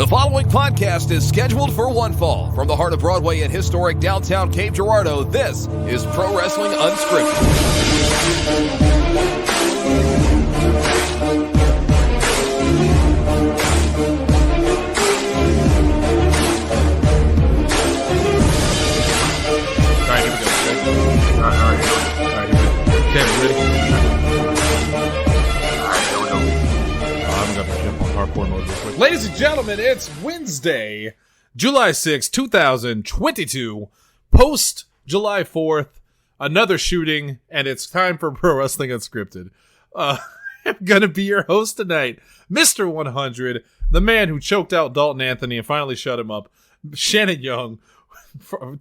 The following podcast is scheduled for one fall. From the heart of Broadway and historic downtown Cape Girardeau, this is Pro Wrestling Unscripted. All right, here we go. All right, here we go. Okay, ready? I'm going to jump on hardcore mode real quick. Ladies and gentlemen, it's Wednesday, July 6th, 2022, post July 4th, another shooting, and it's time for Pro Wrestling Unscripted. I'm going to be your host tonight, Mr. 100, the man who choked out Dalton Anthony and finally shut him up, Shannon Young,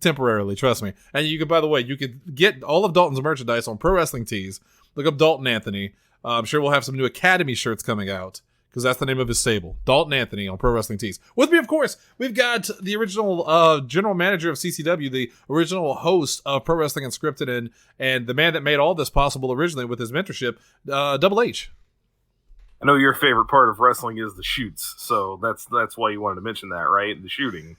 temporarily, trust me. And you can, by the way, you could get all of Dalton's merchandise on Pro Wrestling Tees. Look up Dalton Anthony. I'm sure we'll have some new Academy shirts coming out, because that's the name of his stable. Dalton Anthony on Pro Wrestling Tees. With me, of course, we've got the original general manager of CCW, the original host of Pro Wrestling Unscripted, and the man that made all this possible originally with his mentorship, Double H. I know your favorite part of wrestling is the shoots, so that's why you wanted to mention that, right? The shooting.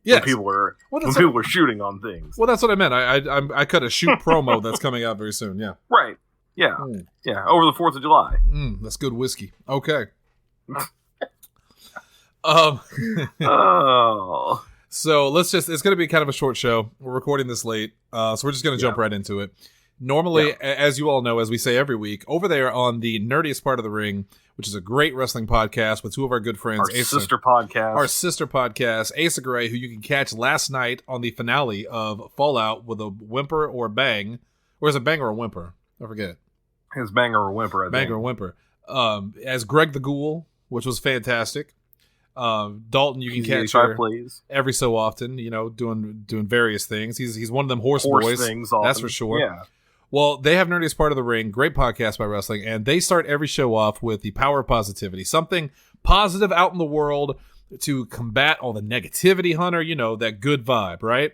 Yes. When people are shooting on things. Well, that's what I meant. I cut a shoot promo that's coming out very soon. Yeah. Right. Yeah. Yeah. Over the 4th of July. That's good whiskey. Okay. So it's going to be kind of a short show. We're recording this late, so we're just going to jump right into it. Normally, as you all know, as we say every week, over there on the Nerdiest Part of the Ring, which is a great wrestling podcast with two of our good friends, our sister podcast, Asa Gray, who you can catch last night on the finale of Fallout with a whimper or a bang, or is it bang or a whimper? I forget. It's bang or a whimper. Bang or a whimper. As Greg the Ghoul, which was fantastic. Dalton, you can catch her every so often, doing various things. He's one of them horse boys, things often. That's for sure. Yeah. Well, they have Nerdiest Part of the Ring, great podcast by wrestling, and they start every show off with the power of positivity, something positive out in the world to combat all the negativity, Hunter. That good vibe, right?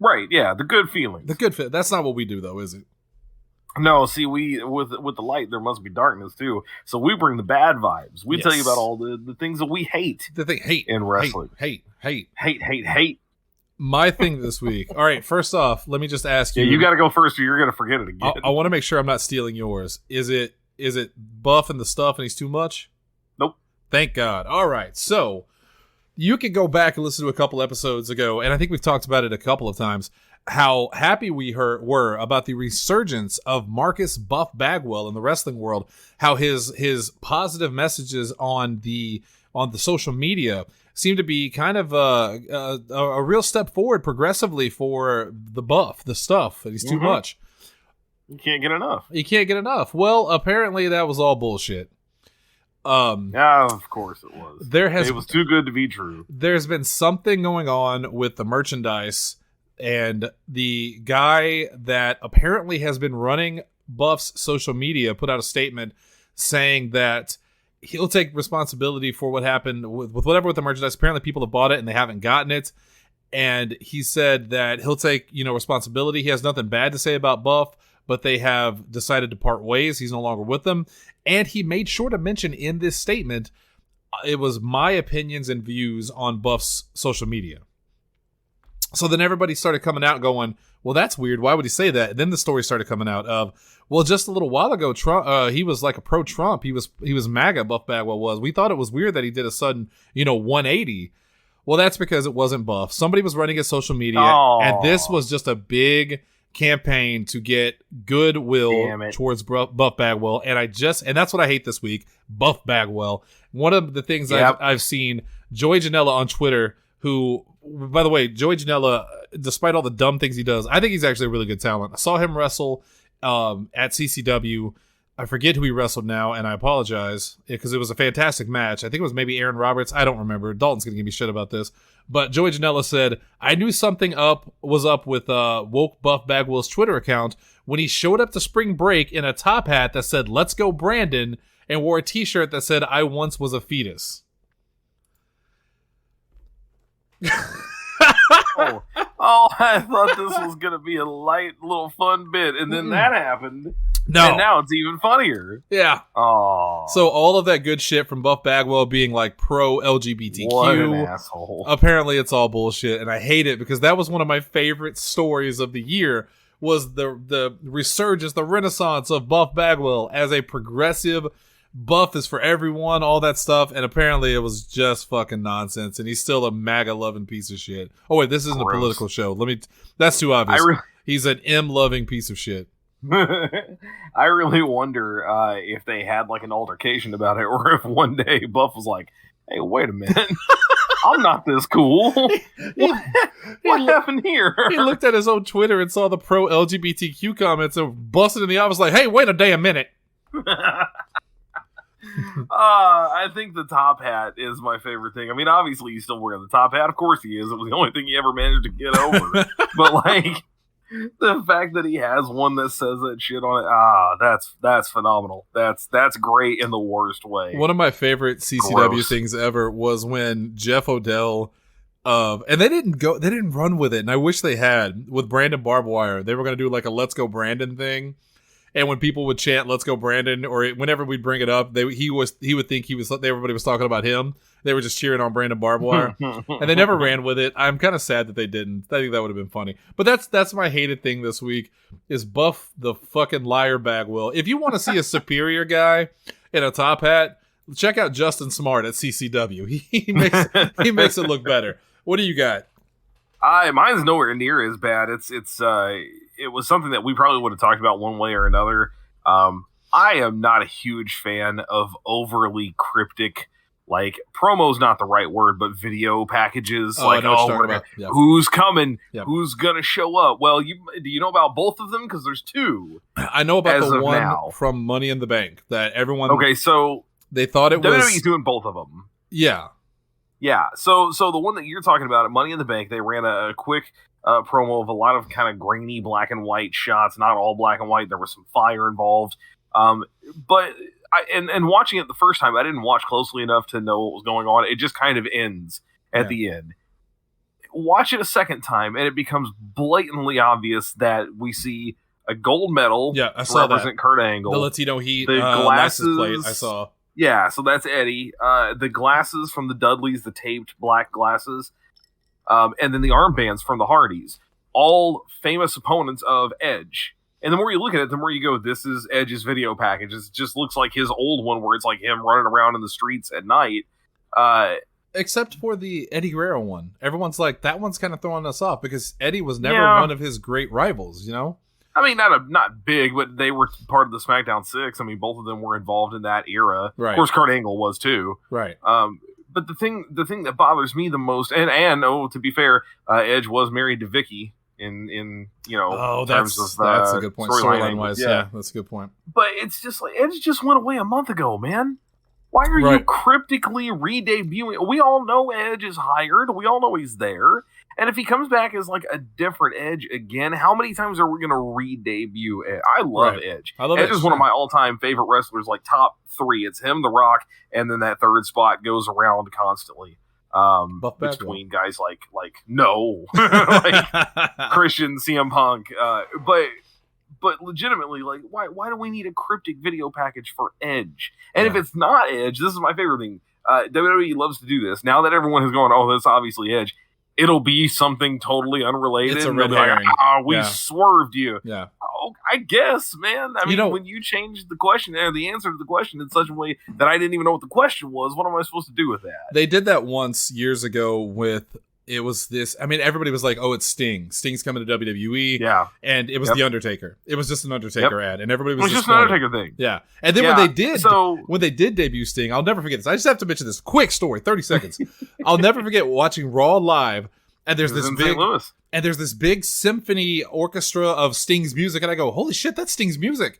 Right. Yeah, the good feelings. The good fit. That's not what we do, though, is it? No, see, we with the light, there must be darkness too. So we bring the bad vibes. We tell you about all the things that we hate. In wrestling. Hate. My thing this week. All right, first off, let me just ask you. Yeah, you got to go first, or you're going to forget it again. I want to make sure I'm not stealing yours. Is it Buff and the stuff, and he's too much? Nope. Thank God. All right, so you can go back and listen to a couple episodes ago, and I think we've talked about it a couple of times. How happy we were about the resurgence of Marcus Buff Bagwell in the wrestling world. How his positive messages on the social media seem to be kind of a real step forward progressively for the Buff, the stuff. That he's too much. You can't get enough. Well, apparently that was all bullshit. Yeah, of course it was. It was too good to be true. There's been something going on with the merchandise. And the guy that apparently has been running Buff's social media put out a statement saying that he'll take responsibility for what happened with whatever with the merchandise. Apparently people have bought it and they haven't gotten it. And he said that he'll take, responsibility. He has nothing bad to say about Buff, but they have decided to part ways. He's no longer with them. And he made sure to mention in this statement, it was my opinions and views on Buff's social media. So then everybody started coming out going, well, that's weird. Why would he say that? And then the story started coming out of, well, just a little while ago, Trump, he was like a pro-Trump. He was MAGA, Buff Bagwell was. We thought it was weird that he did a sudden, 180. Well, that's because it wasn't Buff. Somebody was running his social media, and this was just a big campaign to get goodwill towards Buff Bagwell. And that's what I hate this week, Buff Bagwell. One of the things I've seen, Joey Janela on Twitter, who, by the way, Joey Janela, despite all the dumb things he does, I think he's actually a really good talent. I saw him wrestle at CCW. I forget who he wrestled now, and I apologize because it was a fantastic match. I think it was maybe Aaron Roberts. I don't remember. Dalton's going to give me shit about this. But Joey Janela said, I knew something was up with Woke Buff Bagwell's Twitter account when he showed up to spring break in a top hat that said, "Let's go Brandon," and wore a t-shirt that said, "I once was a fetus." I thought this was going to be a light little fun bit, and then that happened. No. And now it's even funnier. Yeah. Oh. So all of that good shit from Buff Bagwell being like pro LGBTQ. What an asshole. Apparently it's all bullshit, and I hate it because that was one of my favorite stories of the year, was the resurgence, the renaissance of Buff Bagwell as a progressive. Buff is for everyone, all that stuff, and apparently it was just fucking nonsense, and he's still a MAGA-loving piece of shit. Oh wait, this isn't a political show. That's too obvious. He's an M-loving piece of shit. I really wonder if they had like an altercation about it, or if one day Buff was like, "Hey, wait a minute, I'm not this cool. What happened here?" He looked at his own Twitter and saw the pro LGBTQ comments and busted in the office like, "Hey, wait a damn minute." I think the top hat is my favorite thing. I mean, obviously he's still wearing the top hat. Of course he is. It was the only thing he ever managed to get over. But like, the fact that he has one that says that shit on it, that's phenomenal. That's great in the worst way. One of my favorite CCW things ever was when Jeff Odell, and they didn't run with it, and I wish they had, with Brandon Barbed Wire. They were going to do like a Let's Go Brandon thing. And when people would chant "Let's go Brandon," or whenever we'd bring it up, he would think everybody was talking about him. They were just cheering on Brandon Barbed Wire, and they never ran with it. I'm kind of sad that they didn't. I think that would have been funny. But that's my hated thing this week is Buff the fucking liar Bagwell. If you want to see a superior guy in a top hat, check out Justin Smart at CCW. He makes it look better. What do you got? Mine's nowhere near as bad. It was something that we probably would have talked about one way or another. I am not a huge fan of overly cryptic, like, promo's not the right word, but video packages. Who's coming? Yep. Who's gonna show up? Well, do you know about both of them? Because there's two. I know about the one from Money in the Bank that everyone. Okay, so they thought it was WWE's doing both of them. Yeah. Yeah, so the one that you're talking about at Money in the Bank, they ran a quick promo of a lot of kind of grainy black and white shots, not all black and white. There was some fire involved. But watching it the first time, I didn't watch closely enough to know what was going on. It just kind of ends at the end. Watch it a second time, and it becomes blatantly obvious that we see a gold medal I saw represent Kurt Angle. The Latino Heat the glasses plate I saw. Yeah, so that's Eddie. The glasses from the Dudleys, the taped black glasses, and then the armbands from the Hardys. All famous opponents of Edge. And the more you look at it, the more you go, this is Edge's video package. It just looks like his old one where it's like him running around in the streets at night. Except for the Eddie Guerrero one. Everyone's like, that one's kind of throwing us off because Eddie was never one of his great rivals, you know? I mean, not big, but they were part of the SmackDown 6. I mean, both of them were involved in that era. Right. Of course, Kurt Angle was too. Right. But the thing that bothers me the most, and to be fair, Edge was married to Vicky in that's a good point. Storyline wise, yeah, that's a good point. But it's just like Edge just went away a month ago, man. Why are you cryptically re-debuting? We all know Edge is hired. We all know he's there. And if he comes back as like a different Edge again, how many times are we going to re-debut Edge? I love Edge. Edge is one of my all-time favorite wrestlers, like top 3. It's him, The Rock, and then that third spot goes around constantly. Between guys like like Christian, CM Punk, but legitimately, like, why do we need a cryptic video package for Edge? And if it's not Edge, this is my favorite thing. WWE loves to do this. Now that everyone has gone, oh, that's obviously Edge. It'll be something totally unrelated. It's a red herring. We swerved you. Yeah. Oh, I guess, man. I mean, when you change the question or the answer to the question in such a way that I didn't even know what the question was, what am I supposed to do with that? They did that once years ago with, it was this, I mean, everybody was like, oh, it's Sting. Sting's coming to WWE. Yeah. And it was The Undertaker. It was just an Undertaker ad. And everybody was it was just an Undertaker thing. Yeah. And then when they did debut Sting, I'll never forget this. I just have to mention this quick story, 30 seconds. I'll never forget watching Raw live. And there's this big symphony orchestra of Sting's music, and I go, holy shit, that's Sting's music.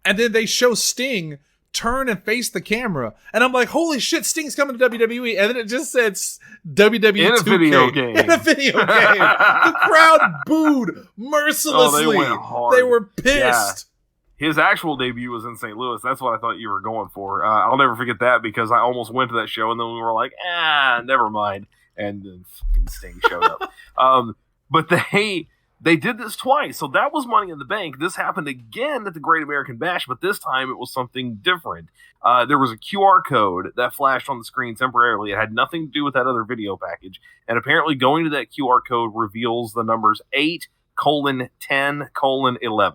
And then they show Sting turn and face the camera, and I'm like, holy shit, Sting's coming to WWE. And then it just said WWE in a 2K. video game. In a video game. The crowd booed mercilessly. They went hard. They were pissed. Yeah. His actual debut was in St. Louis. That's what I thought you were going for. I'll never forget that because I almost went to that show, and then we were like, never mind. And then Sting showed up. But They did this twice, so that was Money in the Bank. This happened again at the Great American Bash, but this time it was something different. There was a QR code that flashed on the screen temporarily. It had nothing to do with that other video package, and apparently going to that QR code reveals the numbers 8:10:11.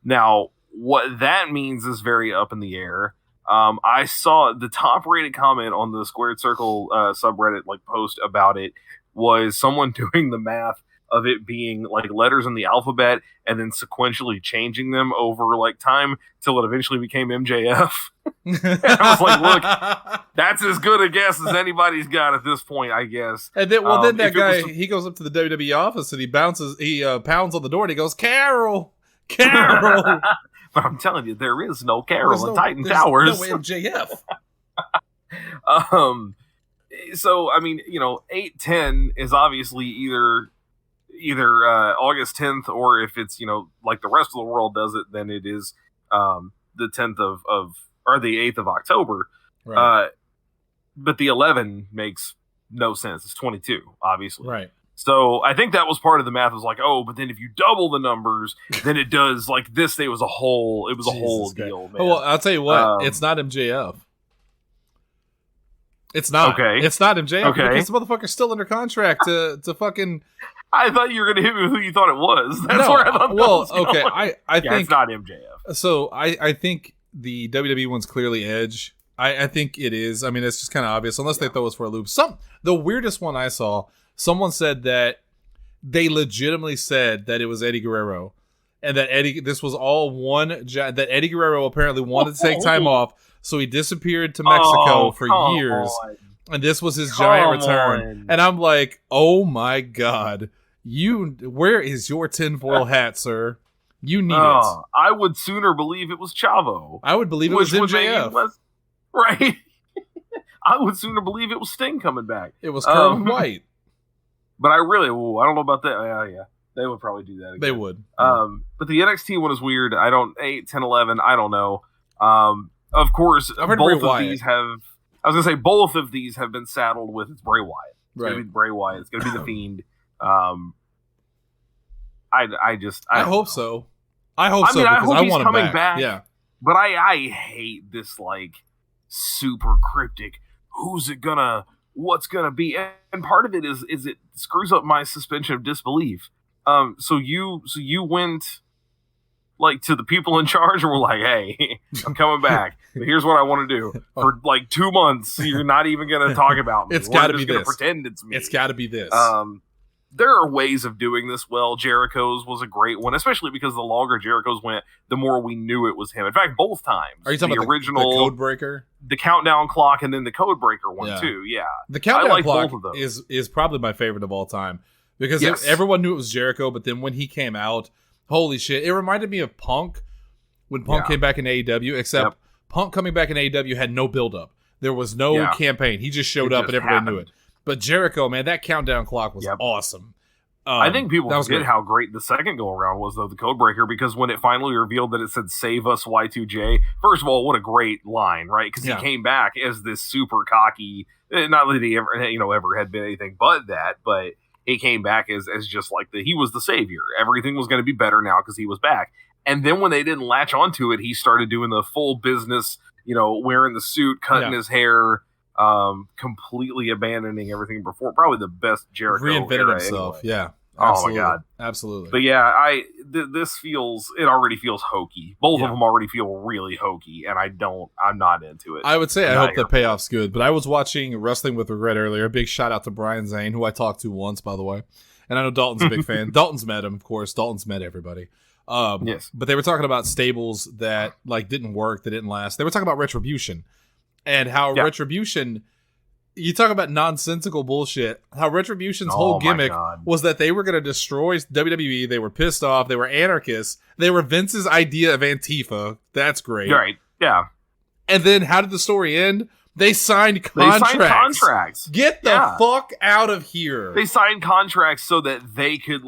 Now, what that means is very up in the air. I saw the top rated comment on the Squared Circle subreddit post about it was someone doing the math of it being letters in the alphabet and then sequentially changing them over time till it eventually became MJF. And I was like, look, that's as good a guess as anybody's got at this point, I guess. And then, then that guy, he goes up to the WWE office and he pounds on the door and he goes, Carol! Carol! But I'm telling you, there is no Carol in Titan Towers. No MJF. So, 8/10 is obviously either August 10th, or if it's, the rest of the world does it, then it is the 10th or the 8th of October. Right. But the 11 makes no sense. It's 22, obviously. Right. So I think that was part of the math. It was but then if you double the numbers, then it does this day was a whole deal, man. Well, I'll tell you what, it's not MJF. It's not. Okay. It's not MJF. Okay. Because the motherfucker's still under contract to fucking... I thought you were going to hit me with who you thought it was. That's where I thought that was going. Okay. I think it's not MJF. So I think the WWE one's clearly Edge. I think it is. It's just kind of obvious, unless they throw us for a loop. The weirdest one I saw, someone said that they legitimately said that it was Eddie Guerrero, and that this was all one. That Eddie Guerrero apparently wanted to take time off, so he disappeared to Mexico for years, and this was his giant return. And I'm like, oh my god, where is your tinfoil hat, sir? You need it. I would sooner believe it was Chavo. I would believe it was MJF. Right. I would sooner believe it was Sting coming back. It was Curly White. But I don't know about that. Yeah. They would probably do that again. They would. But the NXT one is weird. 8, 10, 11, I don't know. Of course, both of these have... I was going to say, both of these have been saddled with Bray Wyatt. It's going to be Bray Wyatt. It's going to be The Fiend. I hope so. I hope so, because I want him back. Yeah. But I hate this, super cryptic, what's gonna be? And part of it is it screws up my suspension of disbelief. So you went to the people in charge and were like, hey, I'm coming back. But here's what I want to do. For 2 months, you're not even gonna talk about me. It's gotta be this. Pretend it's me. It's gotta be this. There are ways of doing this well. Jericho's was a great one, especially because the longer Jericho's went, the more we knew it was him. In fact, both times. Are you talking about original the Code Breaker? The Countdown Clock, and then the Code Breaker one, too, yeah. The Countdown Clock is probably my favorite of all time. Because everyone knew it was Jericho, but then when he came out, holy shit. It reminded me of Punk, when Punk came back in AEW, except Punk coming back in AEW had no build-up. There was no campaign. He just showed up and everybody knew it. But Jericho, man, that Countdown Clock was awesome. I think people forget how great the second go-around was, though, the Codebreaker, because when it finally revealed that it said, "Save us, Y2J," first of all, what a great line, right? Because he came back as this super cocky, not that he ever had been anything but that, but he came back as just he was the savior. Everything was going to be better now because he was back. And then when they didn't latch onto it, he started doing the full business, wearing the suit, cutting his hair, completely abandoning everything before. Probably the best Jericho reinvented himself. Anyway. Yeah. Absolutely. Oh my god, absolutely. But yeah, this already feels hokey. Both of them already feel really hokey, and I'm not into it. I would say I hope the payoff's good. But I was watching Wrestling with Regret earlier. A big shout out to Brian Zane, who I talked to once, by the way. And I know Dalton's a big fan. Dalton's met him, of course. Dalton's met everybody. Yes. But they were talking about stables that didn't work, that didn't last. They were talking about Retribution and how Retribution. You talk about nonsensical bullshit. How Retribution's whole gimmick was that they were going to destroy WWE. They were pissed off. They were anarchists. They were Vince's idea of Antifa. That's great. Right. Yeah. And then how did the story end? They signed contracts. Get the fuck out of here. They signed contracts so that they could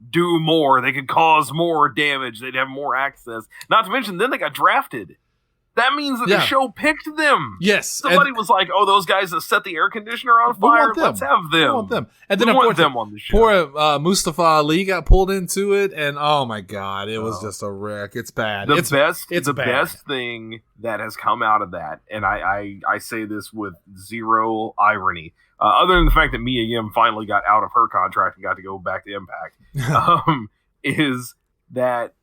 do more. They could cause more damage. They'd have more access. Not to mention, then they got drafted. That means that the show picked them. Yes. Somebody was like, "Oh, those guys that set the air conditioner on fire, let's have them. We want them." And then we want them on the show. Poor Mustafa Ali got pulled into it, and oh my god, it was just a wreck. It's bad. It's the best thing that has come out of that, and I say this with zero irony, other than the fact that Mia Yim finally got out of her contract and got to go back to Impact, is that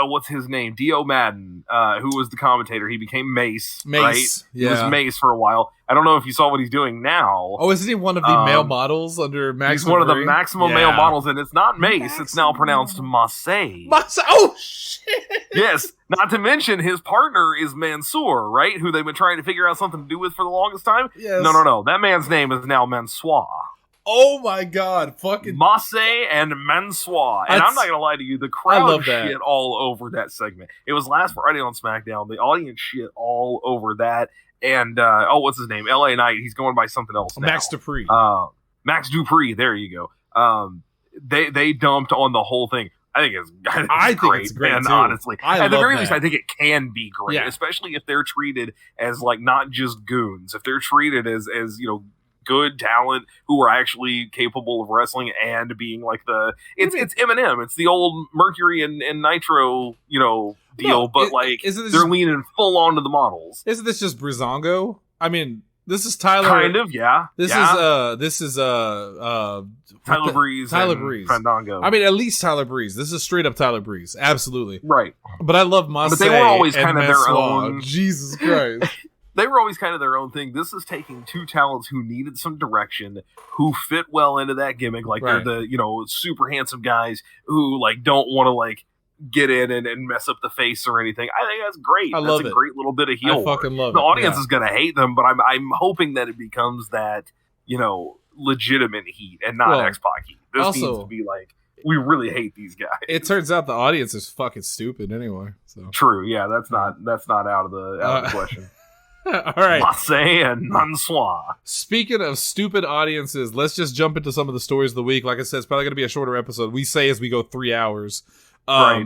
what's his name? Dio Madden, who was the commentator. He became Mace. Right? Yeah. He was Mace for a while. I don't know if you saw what he's doing now. Oh, isn't he one of the male models under Maximum? He's one of the maximum male models, and it's not Mace. It's now pronounced Massey. Oh, shit! Yes, not to mention his partner is Mansoor, right? Who they've been trying to figure out something to do with for the longest time. Yes. No. That man's name is now Mansoor. Oh my god, fucking Massey and Mansoor. And I'm not gonna lie to you, the crowd shit all over that segment. It was last Friday on SmackDown. The audience shit all over that. And what's his name? LA Knight. He's going by something else now. Max Dupree. Max Dupree. There you go. They dumped on the whole thing. I think it's great, man, honestly. At the very least, I think it can be great, especially if they're treated as like not just goons. If they're treated as good talent who are actually capable of wrestling and being like it's Eminem. It's the old Mercury and Nitro, deal, but they're leaning full on to the models. Isn't this just Breezango? I mean, this is Tyler. Kind of, yeah. This is Tyler Breeze. Tyler Breeze. Fandango. I mean, at least Tyler Breeze. This is straight up Tyler Breeze. Absolutely. Right. But I love Massey. But they were always kind of their own. Jesus Christ. They were always kind of their own thing. This is taking two talents who needed some direction, who fit well into that gimmick. Like they're the, super handsome guys who don't want to get in and mess up the face or anything. I think that's great. That's a great little bit of heel. I fucking love it. The audience is going to hate them, but I'm hoping that it becomes that, legitimate heat and not X-Pac heat. This needs to be we really hate these guys. It turns out the audience is fucking stupid anyway. So true. Yeah, that's not out of the question. All right. Massey and Mansoor. Speaking of stupid audiences, let's just jump into some of the stories of the week. Like I said, it's probably going to be a shorter episode. We say as we go 3 hours. Right.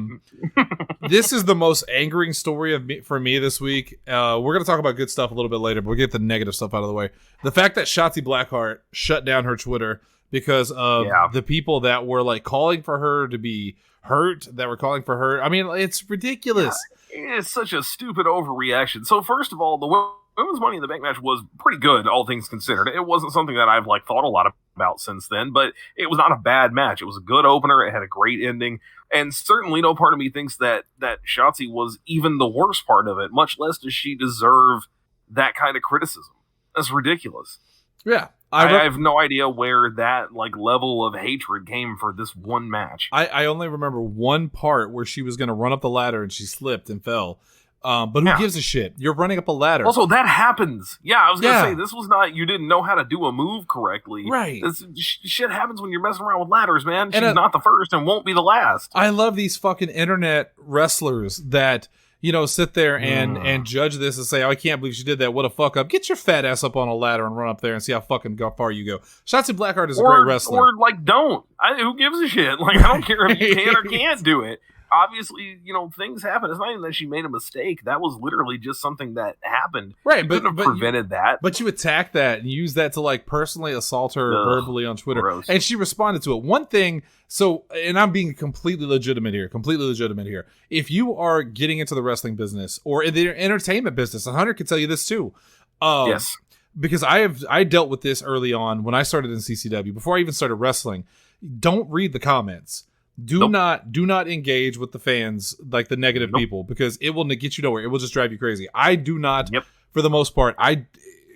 This is the most angering story for me this week. We're going to talk about good stuff a little bit later, but we'll get the negative stuff out of the way. The fact that Shotzi Blackheart shut down her Twitter because of the people that were calling for her to be hurt, that were calling for her. I mean, it's ridiculous. It's such a stupid overreaction. So first of all, the women's Money in the Bank match was pretty good, all things considered. It wasn't something that I've thought a lot about since then, but it was not a bad match. It was a good opener. It had a great ending, and certainly no part of me thinks that Shotzi was even the worst part of it. Much less does she deserve that kind of criticism. That's ridiculous. Yeah. I have no idea where that level of hatred came for this one match. I only remember one part where she was going to run up the ladder and she slipped and fell. But who gives a shit? You're running up a ladder. Also, that happens. Yeah, I was going to say, this was not, you didn't know how to do a move correctly. Right. Shit happens when you're messing around with ladders, man. She's not the first and won't be the last. I love these fucking internet wrestlers that sit there and judge this and say, oh, I can't believe she did that. What a fuck up. Get your fat ass up on a ladder and run up there and see how fucking far you go. Shotzi Blackheart is a great wrestler. Or don't. Who gives a shit? I don't care if you can or can't do it. Obviously, things happen. It's not even that she made a mistake. That was literally just something that happened. Right, but couldn't have prevented that. But you attack that and use that to personally assault her verbally on Twitter. Gross. And she responded to it. One thing, and I'm being completely legitimate here. If you are getting into the wrestling business or in the entertainment business, and Hunter can tell you this too. Yes. Because I dealt with this early on when I started in CCW. Before I even started wrestling, don't read the comments. Do not engage with the fans, the negative people, because it will get you nowhere. It will just drive you crazy. I do not, for the most part.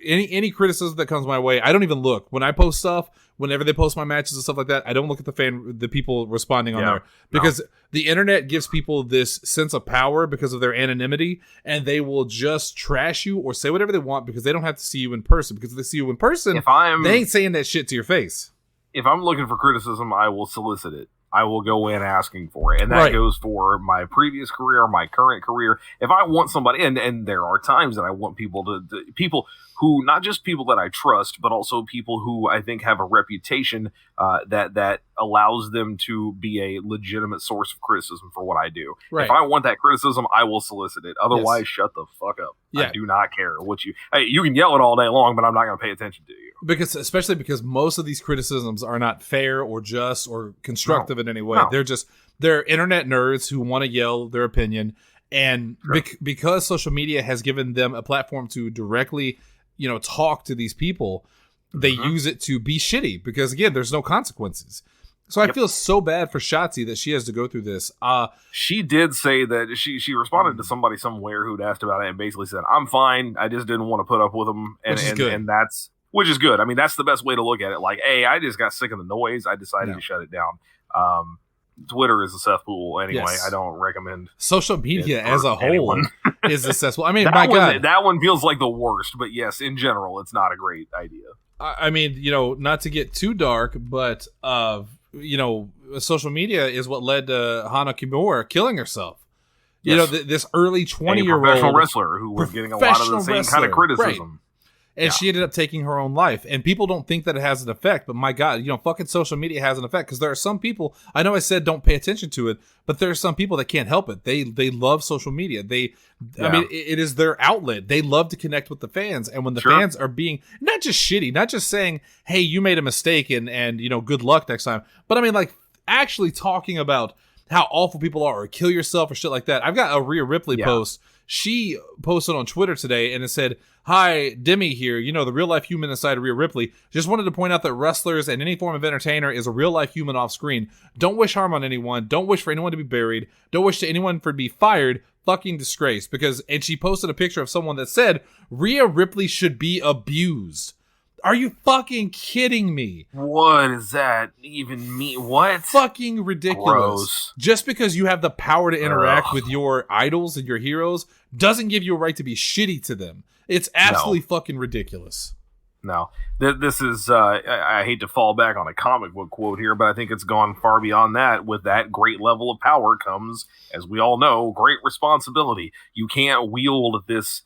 Any criticism that comes my way, I don't even look. When I post stuff, whenever they post my matches and stuff like that, I don't look at the people responding on there, because the internet gives people this sense of power because of their anonymity, and they will just trash you or say whatever they want because they don't have to see you in person. Because if they see you in person, they ain't saying that shit to your face. If I'm looking for criticism, I will solicit it. I will go in asking for it. And that goes for my previous career, my current career. If I want somebody, and there are times that I want people people who, not just people that I trust, but also people who I think have a reputation that allows them to be a legitimate source of criticism for what I do. Right. If I want that criticism, I will solicit it. Otherwise, shut the fuck up. Yeah. I do not care what you can yell it all day long, but I'm not going to pay attention to you. Especially because most of these criticisms are not fair or just or constructive in any way. No. They're internet nerds who want to yell their opinion. And because social media has given them a platform to directly, talk to these people, they use it to be shitty because, again, there's no consequences. So I feel so bad for Shotzi that she has to go through this. She did say that she responded to somebody somewhere who'd asked about it and basically said, "I'm fine. I just didn't want to put up with them." Which is good. I mean, that's the best way to look at it. Like, hey, I just got sick of the noise. I decided to shut it down. Twitter is a cesspool anyway. Yes. I don't recommend social media as a whole is a cesspool. I mean, God, that one feels like the worst. But yes, in general, it's not a great idea. I mean, not to get too dark, but social media is what led to Hana Kimura killing herself. Yes. This early 20-year-old professional wrestler who was getting a lot of the same kind of criticism. Right. And she ended up taking her own life. And people don't think that it has an effect. But my God, fucking social media has an effect. Because there are some people, I know I said don't pay attention to it, but there are some people that can't help it. They love social media. I mean, it is their outlet. They love to connect with the fans. And when the fans are being not just shitty, not just saying, hey, you made a mistake and good luck next time. But I mean, like, actually talking about how awful people are or kill yourself or shit like that. I've got a Rhea Ripley post. She posted on Twitter today and it said, "Hi, Demi here, the real-life human inside of Rhea Ripley. Just wanted to point out that wrestlers and any form of entertainer is a real-life human off-screen. Don't wish harm on anyone. Don't wish for anyone to be buried. Don't wish to anyone for to be fired. Fucking disgrace." And she posted a picture of someone that said, "Rhea Ripley should be abused." Are you fucking kidding me? What does that even mean? What? Fucking ridiculous. Gross. Just because you have the power to interact with your idols and your heroes doesn't give you a right to be shitty to them. It's absolutely fucking ridiculous. No. This is, I hate to fall back on a comic book quote here, but I think it's gone far beyond that. With that great level of power comes, as we all know, great responsibility. You can't wield this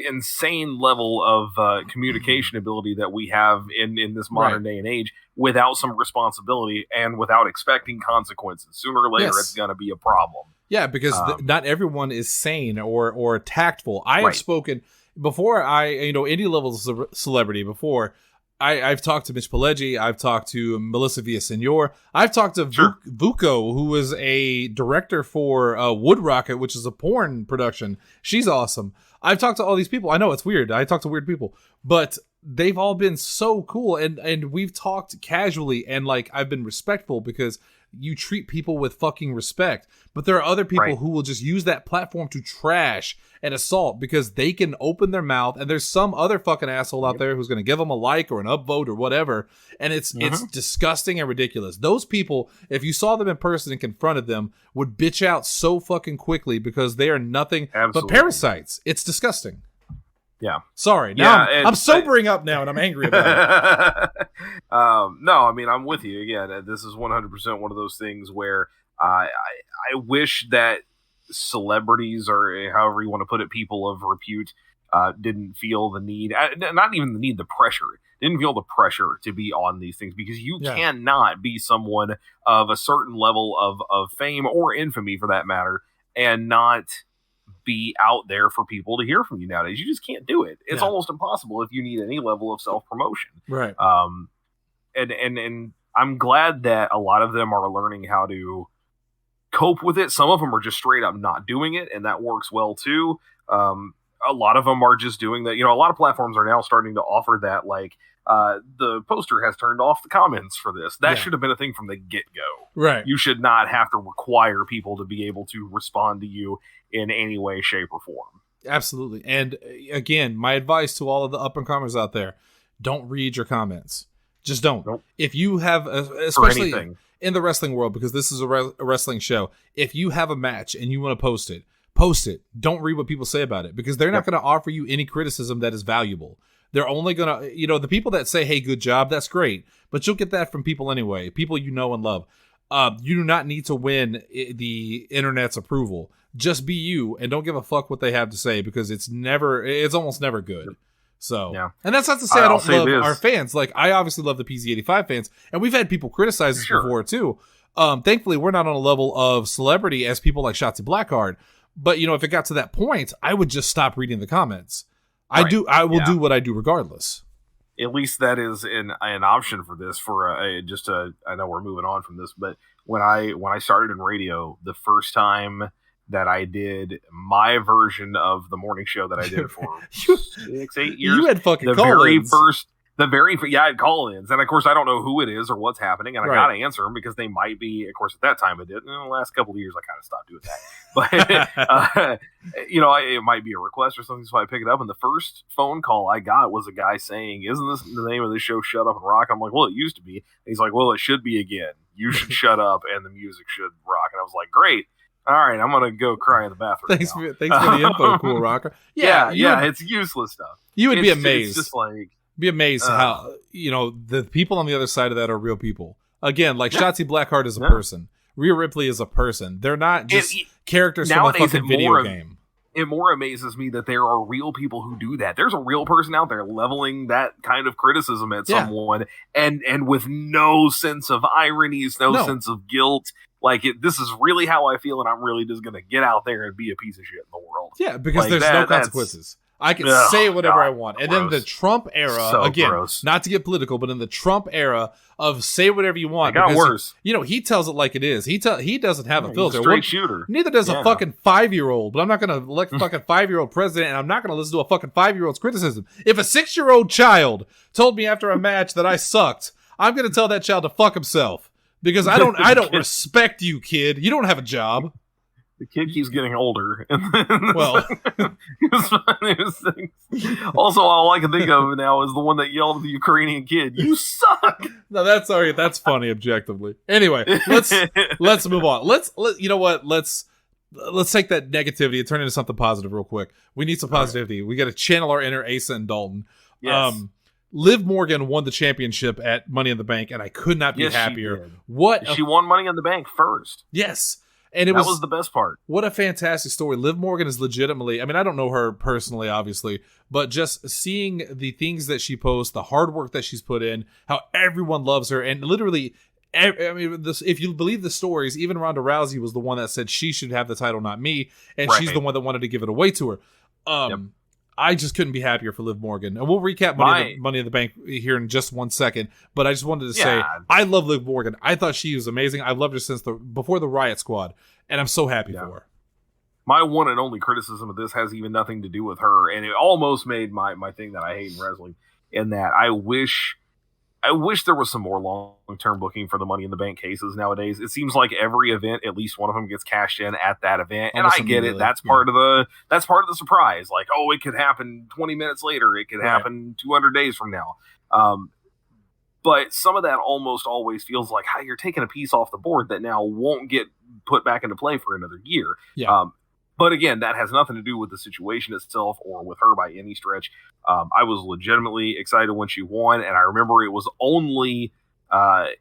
insane level of communication ability that we have in this modern day and age without some responsibility and without expecting consequences. Sooner or later, it's going to be a problem. Yeah, because not everyone is sane or tactful. I have spoken before. Indie level celebrity before. I've talked to Mitch Pileggi. I've talked to Melissa Villasenor. I've talked to Vuko, who was a director for Wood Rocket, which is a porn production. She's awesome. I've talked to all these people. I know it's weird. I talk to weird people, but they've all been so cool. And we've talked casually and like I've been respectful because you treat people with fucking respect. But there are other people who will just use that platform to trash and assault because they can open their mouth. And there's some other fucking asshole out there who's going to give them a like or an upvote or whatever. And it's disgusting and ridiculous. Those people, if you saw them in person and confronted them, would bitch out so fucking quickly because they are nothing but parasites. It's disgusting. Yeah. Sorry. Now I'm sobering up now and I'm angry about it. No, I mean, I'm with you. Again, this is 100% one of those things where I wish that celebrities, or however you want to put it, people of repute, didn't feel the need, not even the need, the pressure. Didn't feel the pressure to be on these things because you cannot be someone of a certain level of fame or infamy, for that matter, and not be out there for people to hear from you nowadays. You just can't do it. It's almost impossible if you need any level of self-promotion. Right. And I'm glad that a lot of them are learning how to cope with it. Some of them are just straight up not doing it, and that works well too. A lot of them are just doing that. A lot of platforms are now starting to offer that, like, the poster has turned off the comments for this. That should have been a thing from the get-go. Right. You should not have to require people to be able to respond to you in any way, shape, or form. Absolutely. And again, my advice to all of the up-and-comers out there, don't read your comments. Just don't. Nope. If you have, especially in the wrestling world, because this is a wrestling show, if you have a match and you want to post it. Don't read what people say about it because they're not going to offer you any criticism that is valuable. They're only going to, the people that say, hey, good job, that's great. But you'll get that from people anyway, people you know and love. You do not need to win the internet's approval. Just be you and don't give a fuck what they have to say, because it's almost never good. So, yeah. And that's not to say I don't love our fans. Like, I obviously love the PZ85 fans, and we've had people criticize us before too. Thankfully, we're not on a level of celebrity as people like Shotzi Blackheart. But, if it got to that point, I would just stop reading the comments. Right. I will do what I do regardless. At least that is an option for this. I know we're moving on from this, but when I started in radio, the first time that I did my version of the morning show that I did for 6-8 years, you had fucking I had call-ins, and of course I don't know who it is or what's happening, and I gotta answer them because they might be. Of course, at that time it did. In the last couple of years, I kind of stopped doing that. But it might be a request or something, so I pick it up. And the first phone call I got was a guy saying, "Isn't this the name of this show? Shut Up and Rock." I'm like, "Well, it used to be." And he's like, "Well, it should be again. You should shut up, and the music should rock." And I was like, "Great." All right, I'm gonna go cry in the bathroom. Thanks for the info, Cool Rocker. Yeah, it's useless stuff. You would be amazed. It's just like. Be amazed how the people on the other side of that are real people. Again, like Shotzi Blackheart is a person. Rhea Ripley is a person. They're not just characters from a fucking video game. It more amazes me that there are real people who do that. There's a real person out there leveling that kind of criticism at someone, and with no sense of irony, no sense of guilt. Like, this is really how I feel, and I'm really just going to get out there and be a piece of shit in the world. Yeah, because there's no consequences. I can say whatever I want. And then the Trump era, not to get political, but in the Trump era of say whatever you want. It got worse. He tells it like it is. He doesn't have a filter. He's a straight shooter. Neither does a fucking 5-year-old. But I'm not going to elect a fucking 5-year-old president, and I'm not going to listen to a fucking 5-year-old's criticism. If a 6-year-old child told me after a match that I sucked, I'm going to tell that child to fuck himself. Because I don't respect you, kid. You don't have a job. The kid keeps getting older. Well, also, all I can think of now is the one that yelled at the Ukrainian kid, "You suck." No, that's funny objectively. Anyway, let's move on. Let's take that negativity and turn it into something positive real quick. We need some positivity. We got to channel our inner Asa and Dalton. Yes. Liv Morgan won the championship at Money in the Bank, and I could not be happier. She won Money in the Bank first. Yes. And that was the best part. What a fantastic story. Liv Morgan is legitimately, I mean, I don't know her personally, obviously, but just seeing the things that she posts, the hard work that she's put in, how everyone loves her, and literally, if you believe the stories, even Ronda Rousey was the one that said she should have the title, not me, and she's the one that wanted to give it away to her. I just couldn't be happier for Liv Morgan. And we'll recap Money in the Bank here in just 1 second. But I just wanted to say, I love Liv Morgan. I thought she was amazing. I've loved her since before the Riot Squad. And I'm so happy for her. My one and only criticism of this has even nothing to do with her. And it almost made my thing that I hate in wrestling, in that I wish there was some more long-term booking for the Money in the Bank cases nowadays. It seems like every event, at least one of them gets cashed in at that event. And I get it. That's part of the surprise. Like, oh, it could happen 20 minutes later. It could happen 200 days from now. But some of that almost always feels like, you're taking a piece off the board that now won't get put back into play for another year. Yeah. But again, that has nothing to do with the situation itself or with her by any stretch. I was legitimately excited when she won, and I remember it was only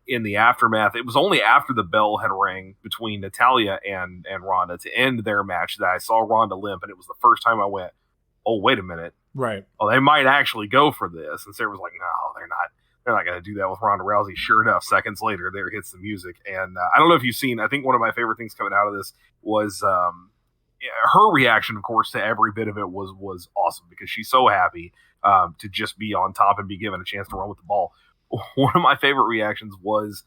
in the aftermath. It was only after the bell had rang between Natalya and Ronda to end their match that I saw Ronda limp, and it was the first time I went, "Oh, wait a minute. Right. Oh, they might actually go for this." And Sarah was like, "No, they're not. They're not going to do that with Ronda Rousey." Sure enough, seconds later, there hits the music. And I don't know if you've seen, I think one of my favorite things coming out of this was her reaction, of course, to every bit of it was awesome, because she's so happy to just be on top and be given a chance to run with the ball. One of my favorite reactions was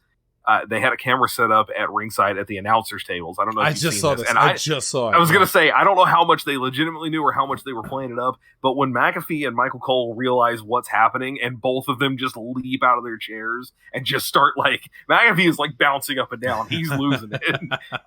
they had a camera set up at ringside at the announcers tables. I don't know if you've seen this. And I just saw it. I was going to say, I don't know how much they legitimately knew or how much they were playing it up, but when McAfee and Michael Cole realize what's happening and both of them just leap out of their chairs and just start, like, McAfee is like bouncing up and down. He's losing it.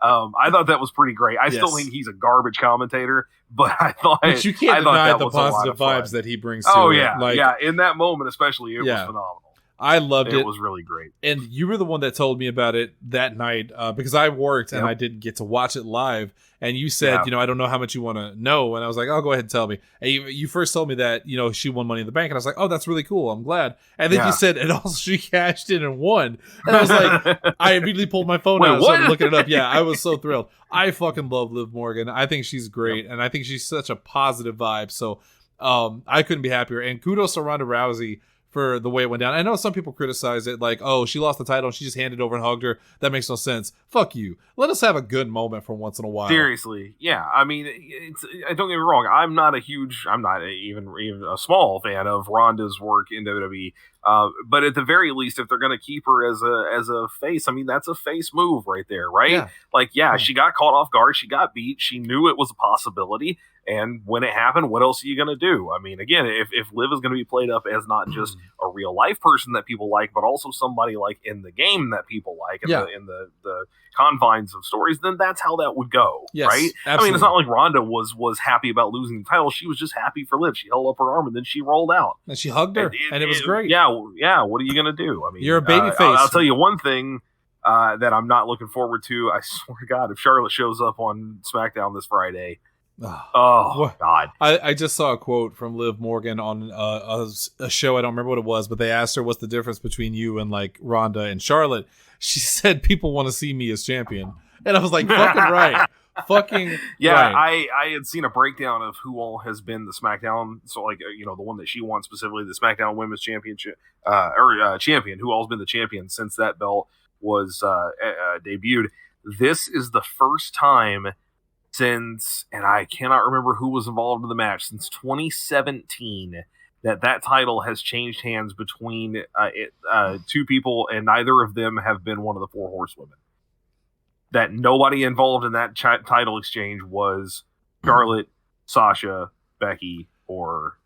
I thought that was pretty great. I still think he's a garbage commentator, but I thought... But you can't deny the positive vibes that he brings to it. Yeah. In that moment especially, it was phenomenal. I loved it. It was really great. And you were the one that told me about it that night because I worked and I didn't get to watch it live. And you said, I don't know how much you want to know. And I was like, oh, go ahead and tell me. And you first told me that, she won Money in the Bank. And I was like, oh, that's really cool. I'm glad. And then you said, and also she cashed in and won. And I was like, I immediately pulled my phone out and started looking it up. Yeah, I was so thrilled. I fucking love Liv Morgan. I think she's great. And I think she's such a positive vibe. So I couldn't be happier. And kudos to Ronda Rousey for the way it went down. I know some people criticize it like, oh, she lost the title and she just handed over and hugged her. That makes no sense. Fuck you. Let us have a good moment for once in a while. Seriously. Yeah. I mean, don't get me wrong. I'm not even a small fan of Ronda's work in WWE. But at the very least, if they're going to keep her as a face, I mean, that's a face move right there, right? Yeah. She got caught off guard. She got beat. She knew it was a possibility. And when it happened, what else are you going to do? I mean, again, if Liv is going to be played up as not just a real life person that people like, but also somebody like in the game that people like, in the confines of stories, then that's how that would go, right? Absolutely. I mean, it's not like Ronda was happy about losing the title. She was just happy for Liv. She held up her arm and then she rolled out. And she hugged her, and it was great. Yeah, what are you going to do? I mean, you're a baby face. I'll tell you one thing that I'm not looking forward to. I swear to God, if Charlotte shows up on SmackDown this Friday, God. I just saw a quote from Liv Morgan on a show. I don't remember what it was, but they asked her, what's the difference between you and like Ronda and Charlotte? She said, people want to see me as champion. And I was like, fucking right. Fucking right. I had seen a breakdown of who all has been the SmackDown. So like, the one that she won specifically, the SmackDown Women's Championship, champion, who all's been the champion since that belt was debuted. This is the first time since, and I cannot remember who was involved in the match, since 2017 that title has changed hands between two people, and neither of them have been one of the four horsewomen. That nobody involved in that title exchange was Charlotte, Sasha, Becky, or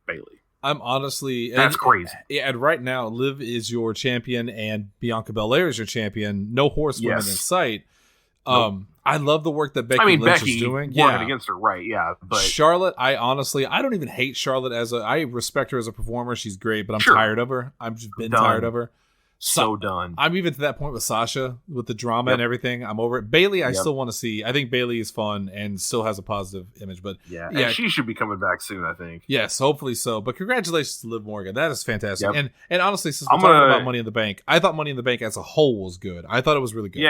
Bayley. I'm honestly... That's crazy. And right now, Liv is your champion and Bianca Belair is your champion. No horsewomen in sight. Nope. I love the work that Becky Lynch is doing. Working against her, right? Yeah, but Charlotte, I don't even hate Charlotte I respect her as a performer. She's great, but I'm tired of her. I've just been tired of her. So done. I'm even to that point with Sasha, with the drama and everything. I'm over it. Bayley, I still want to see. I think Bayley is fun and still has a positive image, but and she should be coming back soon, I think. Yes, hopefully so. But congratulations to Liv Morgan. That is fantastic. And honestly, since we're talking about Money in the Bank, I thought Money in the Bank as a whole was good. I thought it was really good.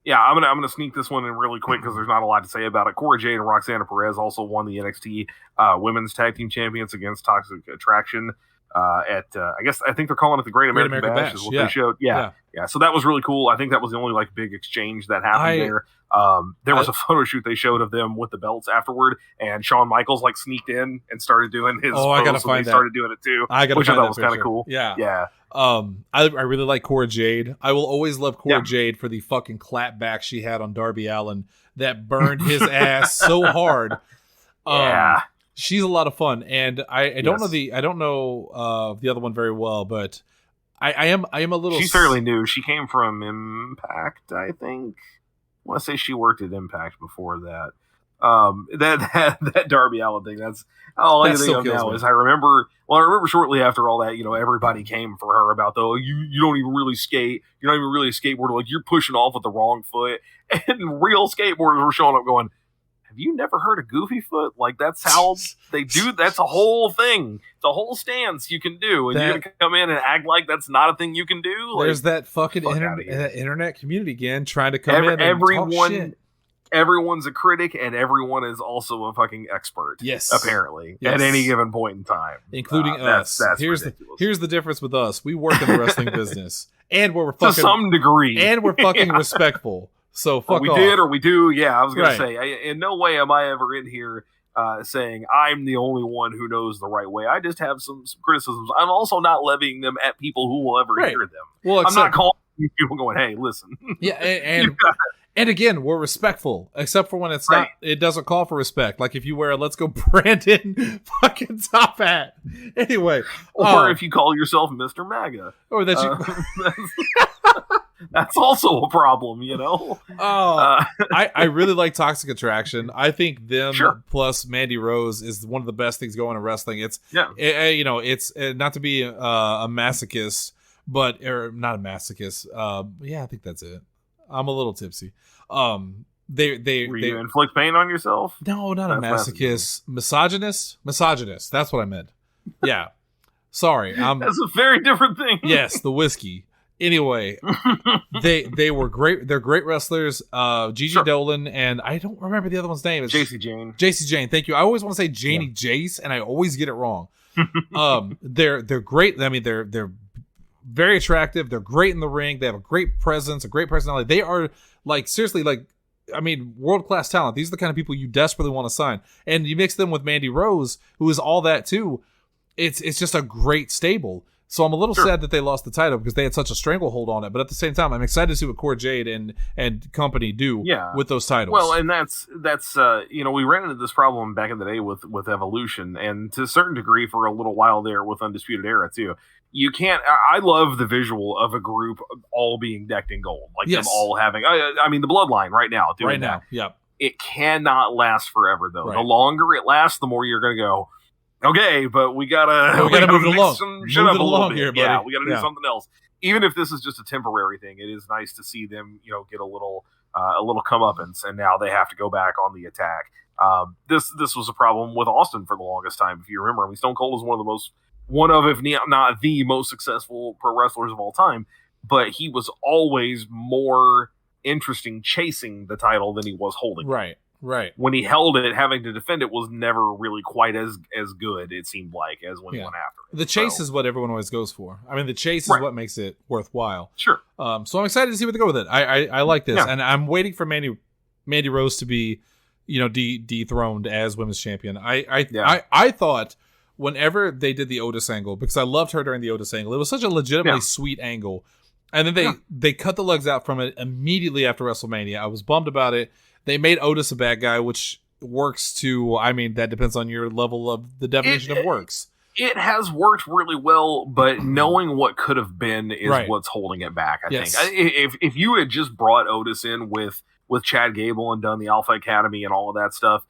Yeah, I'm gonna sneak this one in really quick because there's not a lot to say about it. Cora Jade and Roxanna Perez also won the NXT Women's Tag Team Champions against Toxic Attraction I think they're calling it the Great American Bash is what they showed. Yeah. So that was really cool. I think that was the only big exchange that happened there. There was a photo shoot they showed of them with the belts afterward, and Shawn Michaels sneaked in and started doing his. I gotta find that. Started doing it too, which I thought was kind of cool. Yeah. I really like Cora Jade. I will always love Cora Jade for the fucking clap back she had on Darby Allin that burned his ass so hard. She's a lot of fun, and I don't know the other one very well, but I am a little. She's fairly new. She came from Impact, I think. I want to say she worked at Impact before that. That Darby Allin thing. That's all I think of now. Is I remember shortly after all that, everybody came for her about you don't even really skate. You're not even really a skateboarder. Like, you're pushing off with the wrong foot, and real skateboarders were showing up going, have you never heard of Goofy Foot? Like, that's how they do. That's a whole thing. It's a whole stance you can do, and you're gonna come in and act like that's not a thing you can do. Like, there's that fucking internet community again trying to come in and talk shit. Everyone's a critic, and everyone is also a fucking expert. Yes, apparently, at any given point in time, including us. Here's the difference with us. We work in the wrestling business, and we're fucking to some degree, and we're fucking respectful. So fuck we off. Did or we do. Yeah, I was going to say, in no way am I ever in here saying I'm the only one who knows the right way. I just have some criticisms. I'm also not levying them at people who will ever hear them. Well, I'm not calling people going, hey, listen. Yeah, and again, we're respectful, except for when it's not. It doesn't call for respect. Like if you wear a "Let's Go Brandon" fucking top hat. Anyway, or if you call yourself Mr. MAGA, or that you. That's also a problem, you know? I really like Toxic Attraction. I think them Sure. plus Mandy Rose is one of the best things going in wrestling. It's it's not to be a masochist, or not a masochist. Yeah, I think that's it. I'm a little tipsy. They inflict pain on yourself? No, not a masochist. Misogynist. That's what I meant. Yeah. Sorry. That's a very different thing. Yes, the whiskey. Anyway, they were great. They're great wrestlers. Gigi Dolan and I don't remember the other one's name. It's JC Jane. JC Jane. Thank you. I always want to say Janie Jace, and I always get it wrong. They're great. I mean, they're very attractive. They're great in the ring. They have a great presence, a great personality. They are seriously world class talent. These are the kind of people you desperately want to sign. And you mix them with Mandy Rose, who is all that too. It's just a great stable. So I'm a little sad that they lost the title because they had such a stranglehold on it. But at the same time, I'm excited to see what Cora Jade and company do with those titles. Well, and that's we ran into this problem back in the day with Evolution, and to a certain degree for a little while there with Undisputed Era too. You can't. I love the visual of a group all being decked in gold, them all having. I mean, the Bloodline right now doing that. Yep. It cannot last forever though. Right. The longer it lasts, the more you're going to go. Okay, but we gotta move it along. Move it along here, buddy. Yeah, we gotta do something else. Even if this is just a temporary thing, it is nice to see them, get a little comeuppance, and now they have to go back on the attack. This was a problem with Austin for the longest time. If you remember, I mean, Stone Cold is one of, if not the most successful pro wrestlers of all time, but he was always more interesting chasing the title than he was holding it. Right. When he held it, having to defend it was never really quite as good, it seemed like, as when he went after it. The chase is what everyone always goes for. I mean, the chase is what makes it worthwhile. Sure. So I'm excited to see what they go with it. I like this. And I'm waiting for Mandy Rose to be, dethroned as women's champion. I thought whenever they did the Otis angle, because I loved her during the Otis angle, it was such a legitimately sweet angle. And then they cut the legs out from it immediately after WrestleMania. I was bummed about it. They made Otis a bad guy, which works to, I mean, that depends on your level of the definition of works. It has worked really well, but knowing what could have been is what's holding it back, I think. If you had just brought Otis in with Chad Gable and done the Alpha Academy and all of that stuff,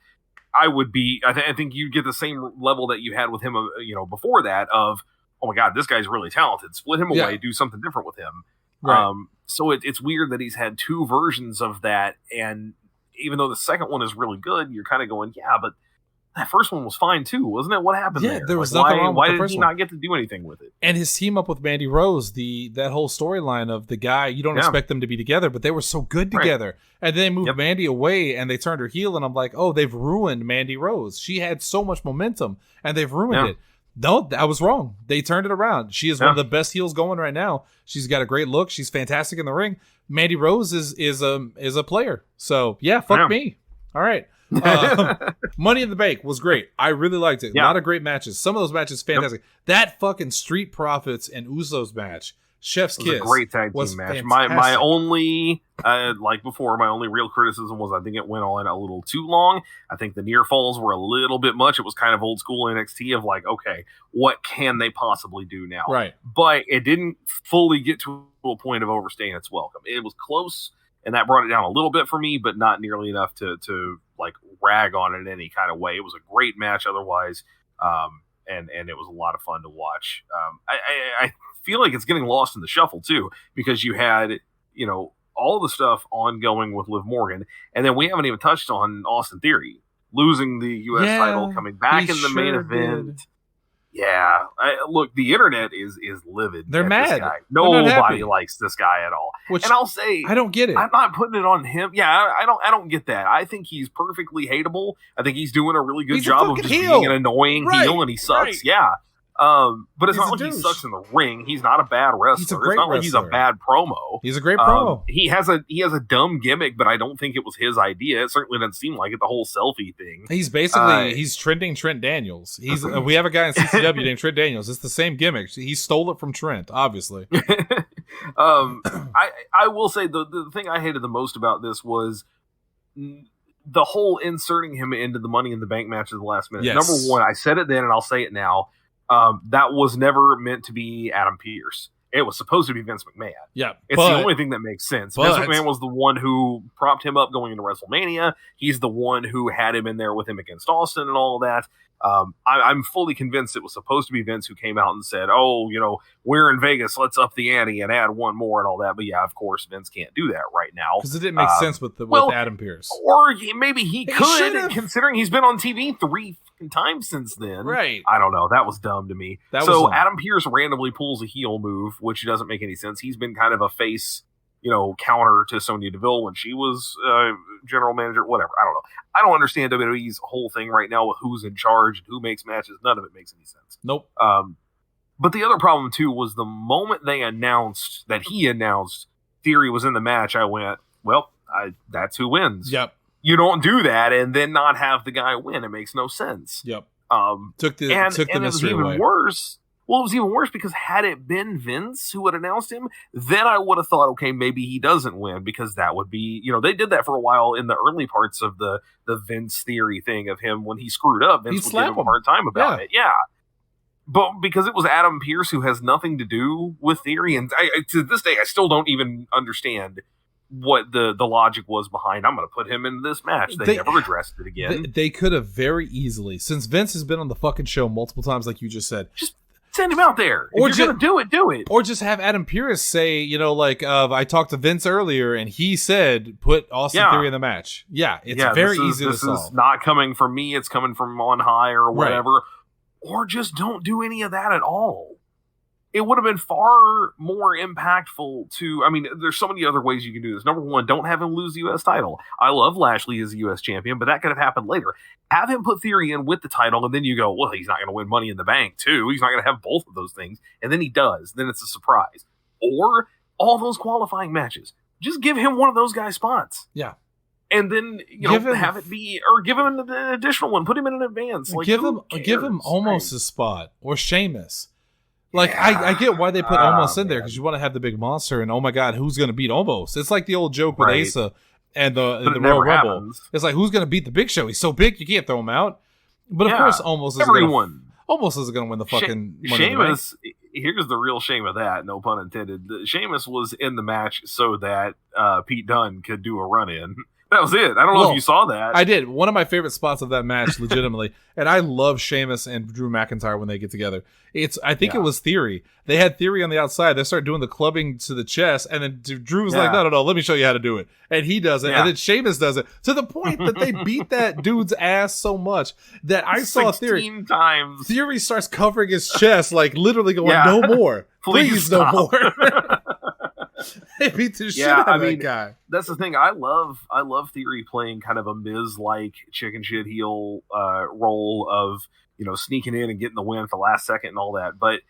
I think you'd get the same level that you had with him, before that of, oh my God, this guy's really talented. Split him away, do something different with him. Right. So it's weird that he's had two versions of that, and even though the second one is really good, you're kind of going, yeah, but that first one was fine too, wasn't it? What happened there? There was nothing wrong with why the did first he one. not get to do anything with it? And his team up with Mandy Rose, that whole storyline of the guy, you don't expect them to be together, but they were so good together. And then they moved Mandy away and they turned her heel, and I'm like, oh, they've ruined Mandy Rose. She had so much momentum and they've ruined it. No, I was wrong. They turned it around. She is one of the best heels going right now. She's got a great look. She's fantastic in the ring. Mandy Rose is a player. So fuck me. All right. Money in the Bank was great. I really liked it. A lot of great matches. Some of those matches fantastic. That fucking Street Profits and Usos match, Chef's Kiss, was a great tag team match. My only my only real criticism was I think it went on a little too long. I think the near falls were a little bit much. It was kind of old school NXT of okay, what can they possibly do now? Right. But it didn't fully get to a point of overstaying its welcome. It was close, and that brought it down a little bit for me, but not nearly enough to rag on it in any kind of way. It was a great match otherwise, and it was a lot of fun to watch. I feel like it's getting lost in the shuffle too, because you had all the stuff ongoing with Liv Morgan, and then we haven't even touched on Austin Theory losing the U.S. title, coming back in the main event. Yeah, look, the internet is livid. They're mad. This guy. Nobody likes this guy at all. Which, and I'll say, I don't get it. I'm not putting it on him. Yeah, I don't get that. I think he's perfectly hateable. I think he's doing a really good job of just being an annoying heel, and he sucks. Right. Yeah. But it's not like he sucks in the ring. He's not a bad wrestler. It's not like he's a bad promo. He's a great promo. He has a dumb gimmick, but I don't think it was his idea. It certainly doesn't seem like it. The whole selfie thing. He's basically he's trending Trent Daniels. He's we have a guy in CCW named Trent Daniels. It's the same gimmick. He stole it from Trent, obviously. I will say the thing I hated the most about this was the whole inserting him into the Money in the Bank match at the last minute. Yes. Number one, I said it then and I'll say it now. That was never meant to be Adam Pearce. It was supposed to be Vince McMahon. Yeah, it's the only thing that makes sense. Vince McMahon was the one who propped him up going into WrestleMania. He's the one who had him in there with him against Austin and all of that. I'm fully convinced it was supposed to be Vince who came out and said, "Oh, we're in Vegas. Let's up the ante and add one more and all that." But yeah, of course, Vince can't do that right now because it didn't make sense with Adam Pearce. Or maybe he could, considering he's been on TV 3 times since then. Right? I don't know. That was dumb to me. Adam Pearce randomly pulls a heel move, which doesn't make any sense. He's been kind of a face, counter to Sonya Deville when she was general manager. Whatever. I don't know. I don't understand WWE's whole thing right now with who's in charge and who makes matches. None of it makes any sense. Nope. But the other problem, too, was the moment he announced Theory was in the match, I went, well, that's who wins. Yep. You don't do that and then not have the guy win. It makes no sense. Yep. Took the mystery away. Worse. Well, it was even worse because had it been Vince who had announced him, then I would have thought, okay, maybe he doesn't win, because that would be, they did that for a while in the early parts of the Vince Theory thing of him when he screwed up. Vince would give him a hard time about it. Yeah. But because it was Adam Pearce who has nothing to do with Theory, and to this day, I still don't even understand what the logic was behind, I'm going to put him in this match. They never addressed it again. They could have very easily, since Vince has been on the fucking show multiple times, like you just said. Just send him out there. Or if you're going to do it. Or just have Adam Pearce say, I talked to Vince earlier and he said, put Austin Theory in the match. Yeah, it's very easy to solve. This is not coming from me. It's coming from on high or whatever. Right. Or just don't do any of that at all. It would have been far more impactful there's so many other ways you can do this. Number one, don't have him lose the U.S. title. I love Lashley as a U.S. champion, but that could have happened later. Have him put Theory in with the title, and then you go, well, he's not going to win Money in the Bank, too. He's not going to have both of those things. And then he does. Then it's a surprise. Or all those qualifying matches. Just give him one of those guys' spots. Yeah. And then, have it be, or give him an additional one. Put him in an advance. Give him almost a spot. Or Sheamus. I get why they put Omos in there, because you want to have the big monster, and oh my god, who's going to beat Omos? It's like the old joke with Asa and the Royal Rumble. It's like, who's going to beat the Big Show? He's so big, you can't throw him out. But of course, Omos isn't going to win the fucking Money in the Bank. Here's the real shame of that, no pun intended. Sheamus was in the match so that Pete Dunne could do a run-in. That was it. I don't know if you saw that. I did. One of my favorite spots of that match, legitimately, and I love Sheamus and Drew McIntyre when they get together. I think it was Theory. They had Theory on the outside. They start doing the clubbing to the chest, and then Drew's like, no, let me show you how to do it. And he does it, and then Sheamus does it, to the point that they beat that dude's ass so much that I saw 16 times. Theory starts covering his chest, literally going, no more. Please no more. They beat the shit out of that guy. That's the thing. I love Theory playing kind of a Miz-like chicken shit heel role of, sneaking in and getting the win at the last second and all that. But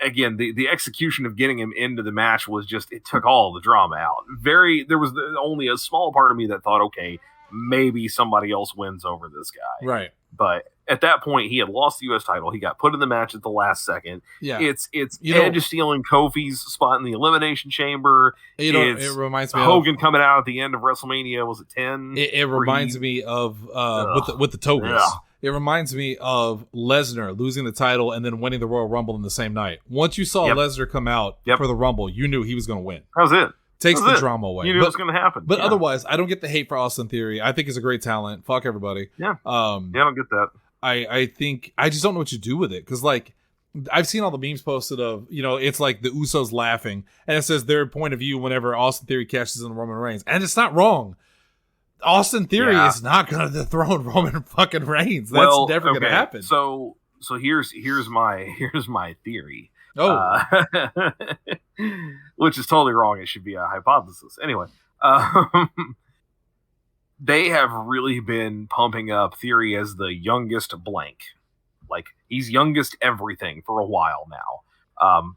again, the execution of getting him into the match was just, it took all the drama out. There was only a small part of me that thought, okay, maybe somebody else wins over this guy. Right. But at that point, he had lost the U.S. title. He got put in the match at the last second. Yeah. It's Edge stealing Kofi's spot in the Elimination Chamber. It reminds me Hogan coming out at the end of WrestleMania. Was it 10? It reminds me of with the Togas. Yeah. It reminds me of Lesnar losing the title and then winning the Royal Rumble in the same night. Once you saw Lesnar come out for the Rumble, you knew he was going to win. That was it. Takes the drama away. You knew it was going to happen. But otherwise, I don't get the hate for Austin Theory. I think he's a great talent. Fuck everybody. Yeah. I don't get that. I think I just don't know what you do with it, because I've seen all the memes posted of, it's like the Usos laughing and it says their point of view whenever Austin Theory cashes in Roman Reigns, and it's not wrong. Austin Theory is not going to dethrone Roman fucking Reigns. That's never going to happen. So here's my theory. Which is totally wrong. It should be a hypothesis. Anyway, they have really been pumping up Theory as the youngest blank. Like, he's youngest everything for a while now.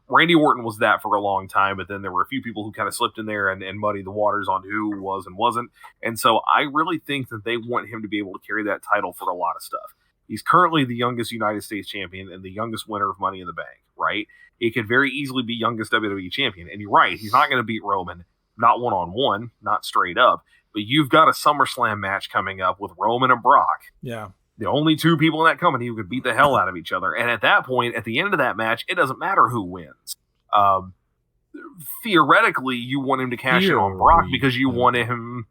Randy Orton was that for a long time, but then there were a few people who kind of slipped in there and muddied the waters on who was and wasn't. And so I really think that they want him to be able to carry that title for a lot of stuff. He's currently the youngest United States champion and the youngest winner of Money in the Bank, right? It could very easily be youngest WWE champion. And you're right, he's not going to beat Roman, not one-on-one, not straight up. But you've got a SummerSlam match coming up with Roman and Brock. Yeah. The only two people in that company who could beat the hell out of each other. And at that point, at the end of that match, it doesn't matter who wins. Theoretically, you want him to cash in on Brock because you want him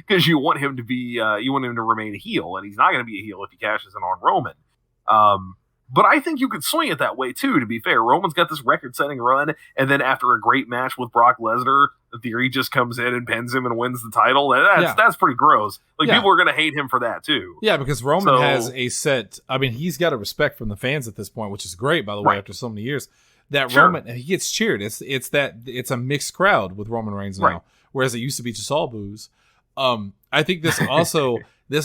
to be you want him to remain a heel, and he's not going to be a heel if he cashes in on Roman. But I think you could swing it that way too. To be fair, Roman's got this record-setting run, and then after a great match with Brock Lesnar, the Theory just comes in and pins him and wins the title. That's pretty gross. Like people are going to hate him for that too. Yeah, because Roman has a set. I mean, he's got a respect from the fans at this point, which is great, by the way. After so many years, Roman, he gets cheered. It's a mixed crowd with Roman Reigns now, whereas it used to be just all boos. I think this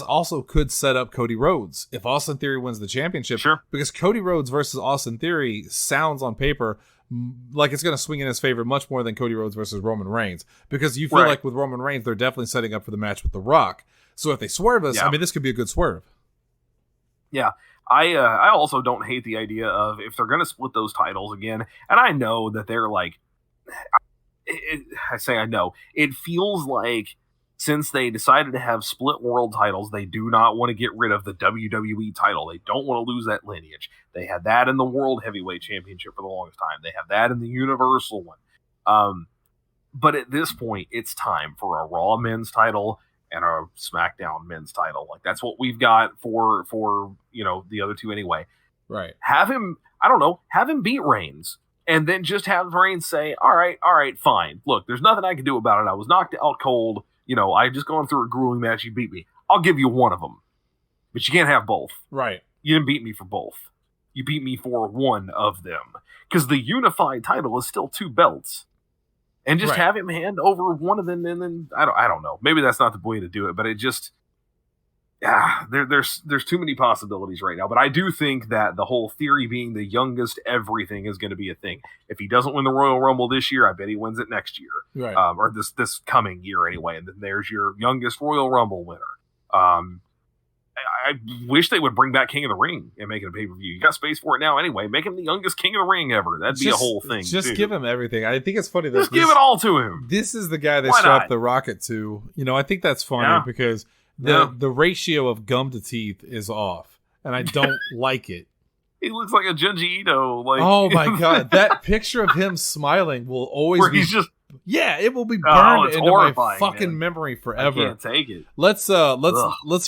also could set up Cody Rhodes if Austin Theory wins the championship. Sure. Because Cody Rhodes versus Austin Theory sounds on paper like it's going to swing in his favor much more than Cody Rhodes versus Roman Reigns. Because you feel like with Roman Reigns, they're definitely setting up for the match with The Rock. So if they swerve us, I mean, this could be a good swerve. Yeah. I also don't hate the idea of if they're going to split those titles again, and I know that they're like, I know, it feels like since they decided to have split world titles, they do not want to get rid of the WWE title. They don't want to lose that lineage. They had that in the World Heavyweight Championship for the longest time. They have that in the Universal one. But at this point, it's time for a Raw men's title and a SmackDown men's title. Like that's what we've got for the other two anyway. Right. Have him beat Reigns, and then just have Reigns say, all right, fine. Look, there's nothing I can do about it. I was knocked out cold. I just gone through a grueling match. You beat me. I'll give you one of them, but you can't have both. Right. You didn't beat me for both. You beat me for one of them, because the unified title is still 2 belts. And just have him hand over one of them, and then I don't know. Maybe that's not the way to do it, but it just there's too many possibilities right now. But I do think that the whole Theory being the youngest everything is going to be a thing. If he doesn't win the Royal Rumble this year, I bet he wins it next year, or this coming year anyway. And then there's your youngest Royal Rumble winner. I wish they would bring back King of the Ring and make it a pay-per-view. You got space for it now anyway. Make him the youngest King of the Ring ever. That'd be a whole thing. Just give him everything. I think it's funny that just give it all to him. This is the guy they strapped the rocket to. I think that's funny because the ratio of gum to teeth is off, and I don't like it. He looks like a Junji Ito. Oh my god, that picture of him smiling will always be. It will be burned into my fucking memory forever. I can't take it. Let's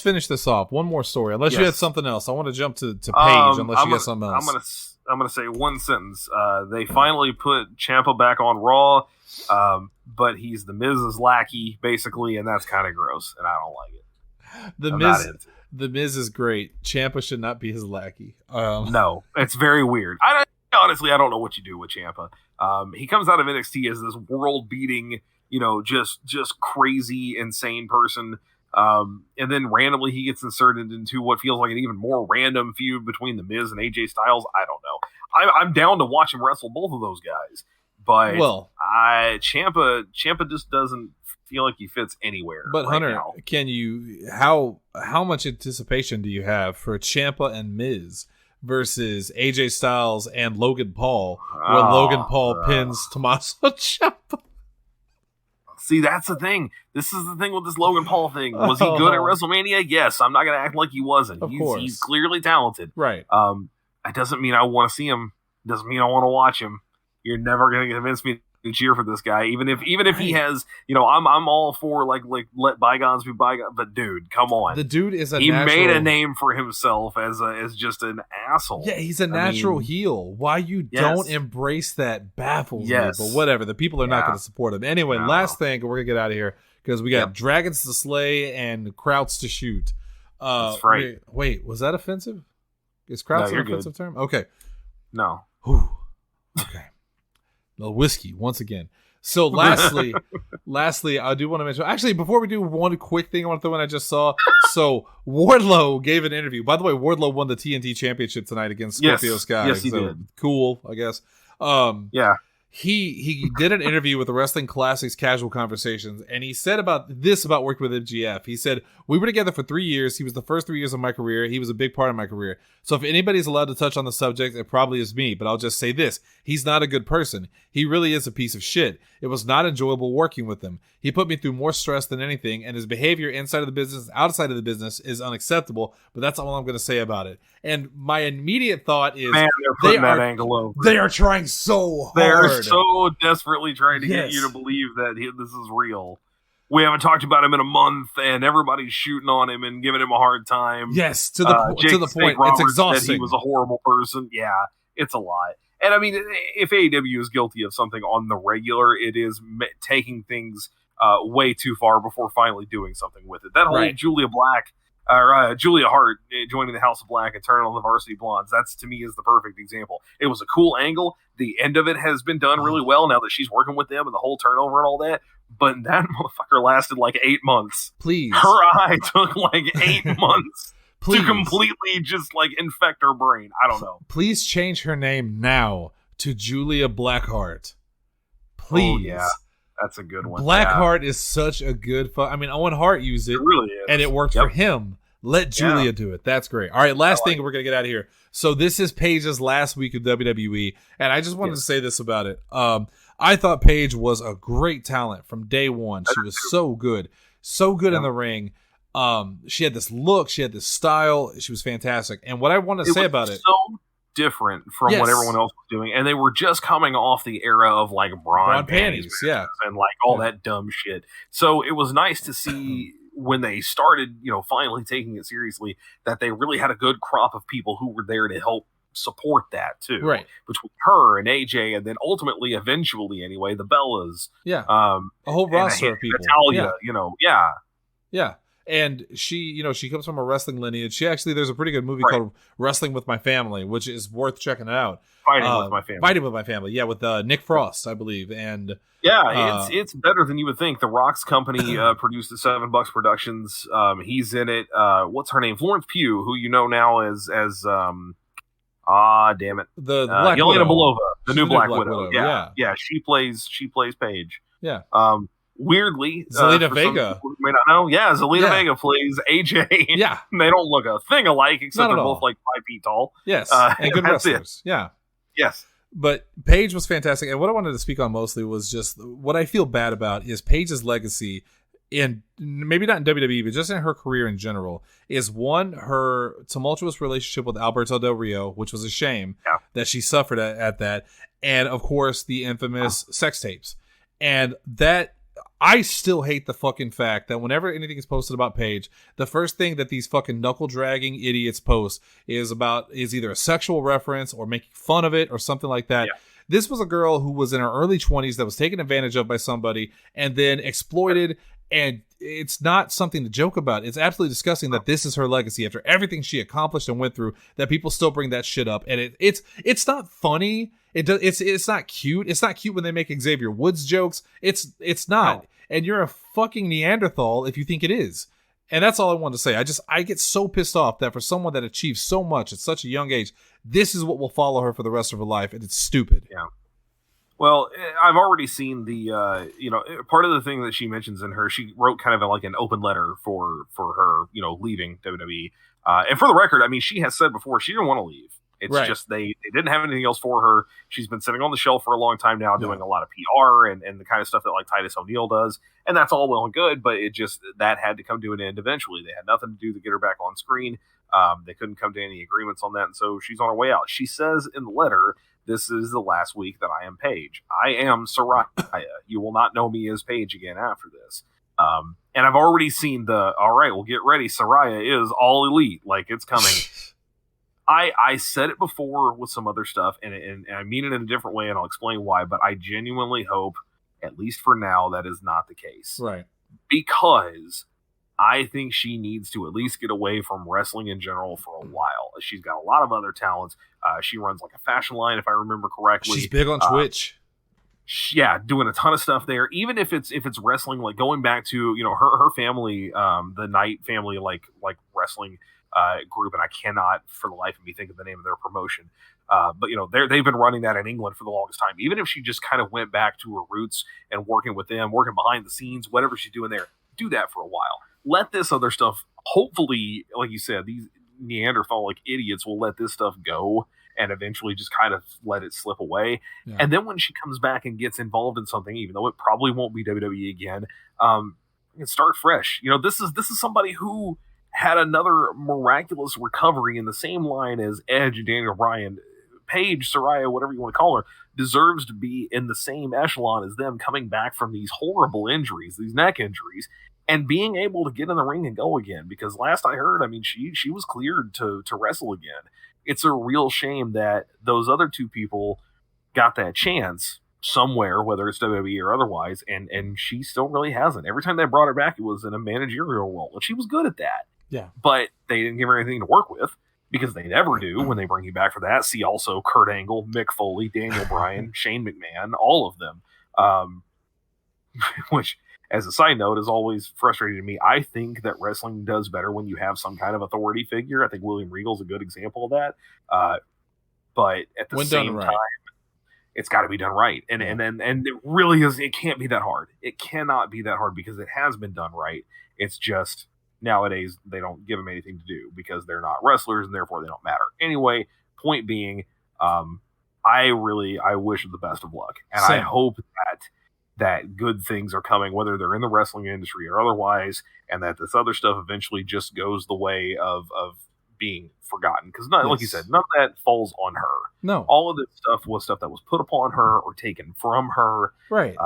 finish this off. One more story. Unless you had something else. I want to jump to Paige unless you got something else. I'm gonna say one sentence. They finally put Ciampa back on Raw, but he's the Miz's lackey, basically, and that's kind of gross, and I don't like it. The Miz is great. Ciampa should not be his lackey. No, it's very weird. Honestly, I don't know what you do with Ciampa. He comes out of NXT as this world-beating, just crazy, insane person. And then randomly he gets inserted into what feels like an even more random feud between The Miz and AJ Styles. I don't know. I'm down to watch him wrestle both of those guys. But Ciampa just doesn't feel like he fits anywhere. But Hunter, can you how much anticipation do you have for Ciampa and Miz versus AJ Styles and Logan Paul, where Logan Paul pins Tommaso Ciampa? See, that's the thing. This is the thing with this Logan Paul thing. Was he good at WrestleMania? Yes. I'm not going to act like he wasn't. He's clearly talented. Right. It doesn't mean I want to see him. It doesn't mean I want to watch him. You're never going to convince me to cheer for this guy, even if he has, I'm all for like let bygones be bygones. But dude, come on, the dude is he made a name for himself as just an asshole. Yeah, he's a natural heel. Why you don't embrace that baffles me. But whatever, the people are not going to support him anyway. Last thing, we're gonna get out of here because we got dragons to slay and krauts to shoot. That's right. Wait, was that offensive? Is krauts an offensive term? Okay. No. Whew. Okay. The whiskey once again. So lastly, I do want to mention. Actually, before we do one quick thing, I want to throw in I just saw. So Wardlow gave an interview. By the way, Wardlow won the TNT Championship tonight against Scorpio Sky. Yes, he did. Cool, I guess. He did an interview with the Wrestling Classics Casual Conversations, and he said about working with MGF. He said, we were together for 3 years. He was the first 3 years of my career. He was a big part of my career. So if anybody's allowed to touch on the subject, it probably is me. But I'll just say this. He's not a good person. He really is a piece of shit. It was not enjoyable working with him. He put me through more stress than anything, and his behavior inside of the business, outside of the business, is unacceptable. But that's all I'm going to say about it. And my immediate thought is, man, they're putting that angle over. They are trying so hard. They're so desperately trying to get you to believe that this is real. We haven't talked about him in a month, and everybody's shooting on him and giving him a hard time. Yes, to the point. It's exhausting. Said he was a horrible person. Yeah, it's a lot. And I mean, if AEW is guilty of something on the regular, it is taking things way too far before finally doing something with it. That whole Julia Hart joining the House of Black and turning on the Varsity Blondes, that's to me is the perfect example. It was a cool angle. The end of it has been done really well now that she's working with them and the whole turnover and all that. But that motherfucker lasted like 8 months. Please. Her eye took like 8 months to completely just like infect her brain. I don't know. Please change her name now to Julia Blackheart. Please. Oh, yeah. That's a good one. Blackheart is such a good I mean, Owen Hart used it. It really is. And it worked for him. Let Julia do it. That's great. All right, last thing, we're going to get out of here. So this is Paige's last week of WWE, and I just wanted to say this about it. I thought Paige was a great talent from day one. She was so good in the ring. She had this look, she had this style. She was fantastic. And what I want to say about it, so different from what everyone else was doing, and they were just coming off the era of like brawn panties, and like all that dumb shit. So it was nice to see when they started, finally taking it seriously, that they really had a good crop of people who were there to help support that too, right? Between her and AJ, and then ultimately, eventually, anyway, the Bellas, a whole roster of people, Natalia, yeah. And she comes from a wrestling lineage. There's a pretty good movie called Wrestling with My Family, which is worth checking out. Fighting with My Family. Yeah, with Nick Frost, I believe. And it's better than you would think. The Rock's company produced the $7 Productions. He's in it. What's her name? Florence Pugh, who you know now as damn it, the Black Yelena Widow. Belova, the new Black Widow. Yeah. She plays Paige. Yeah. Weirdly, Zelina Vega. You may not know. Yeah, Zelina Vega plays AJ. Yeah. They don't look a thing alike, except they're both like 5 feet tall. Yes. And good wrestlers. Yeah. Yes. But Paige was fantastic. And what I wanted to speak on mostly was just what I feel bad about is Paige's legacy, in maybe not in WWE, but just in her career in general, is one, her tumultuous relationship with Alberto Del Rio, which was a shame that she suffered at that. And of course, the infamous sex tapes. And that, I still hate the fucking fact that whenever anything is posted about Paige, the first thing that these fucking knuckle-dragging idiots post is either a sexual reference or making fun of it or something like that. Yeah. This was a girl who was in her early 20s that was taken advantage of by somebody and then exploited, and it's not something to joke about. It's absolutely disgusting that this is her legacy after everything she accomplished and went through, that people still bring that shit up. And it's not funny. It's not cute. It's not cute when they make Xavier Woods jokes. It's not. No. And you're a fucking Neanderthal if you think it is. And that's all I wanted to say. I get so pissed off that for someone that achieves so much at such a young age, this is what will follow her for the rest of her life, and it's stupid. Yeah. Well, I've already seen the, part of the thing that she mentions in her, she wrote kind of like an open letter for her, leaving WWE. And for the record, I mean, she has said before she didn't want to leave. It's just they didn't have anything else for her. She's been sitting on the shelf for a long time now, doing a lot of PR and the kind of stuff that like Titus O'Neil does. And that's all well and good, but that had to come to an end eventually. They had nothing to do to get her back on screen. They couldn't come to any agreements on that. And so she's on her way out. She says in the letter, "This is the last week that I am Paige. I am Saraya. You will not know me as Paige again after this." And I've already seen all right, well, get ready. Saraya is all elite. Like, it's coming. I said it before with some other stuff, and I mean it in a different way, and I'll explain why, but I genuinely hope, at least for now, that is not the case. Right. Because I think she needs to at least get away from wrestling in general for a while. She's got a lot of other talents. She runs like a fashion line, if I remember correctly. She's big on Twitch. Doing a ton of stuff there. Even if it's wrestling, like going back to her family, the Knight family, like wrestling group, and I cannot for the life of me think of the name of their promotion. But they've been running that in England for the longest time. Even if she just kind of went back to her roots and working with them, working behind the scenes, whatever she's doing there, do that for a while. Let this other stuff, hopefully, like you said, these Neanderthal like idiots will let this stuff go and eventually just kind of let it slip away. Yeah. And then when she comes back and gets involved in something, even though it probably won't be WWE again, start fresh. This is somebody who had another miraculous recovery in the same line as Edge and Daniel Bryan. Paige, Saraya, whatever you want to call her, deserves to be in the same echelon as them, coming back from these horrible injuries, these neck injuries, and being able to get in the ring and go again. Because last I heard, I mean, she was cleared to wrestle again. It's a real shame that those other two people got that chance somewhere, whether it's WWE or otherwise, and she still really hasn't. Every time they brought her back, it was in a managerial role, and she was good at that. Yeah. But they didn't give her anything to work with, because they never do when they bring you back for that. See also Kurt Angle, Mick Foley, Daniel Bryan, Shane McMahon, all of them. Which, as a side note, has always frustrated me. I think that wrestling does better when you have some kind of authority figure. I think William Regal's a good example of that. But at the same time, it's got to be done right. And it really is. It can't be that hard. It cannot be that hard, because it has been done right. It's just nowadays they don't give them anything to do because they're not wrestlers, and therefore they don't matter. Anyway, point being, I wish the best of luck, and Same. I hope that good things are coming, whether they're in the wrestling industry or otherwise, and that this other stuff eventually just goes the way of being forgotten. Because like you said, none of that falls on her. No, all of this stuff was stuff that was put upon her or taken from her. Right.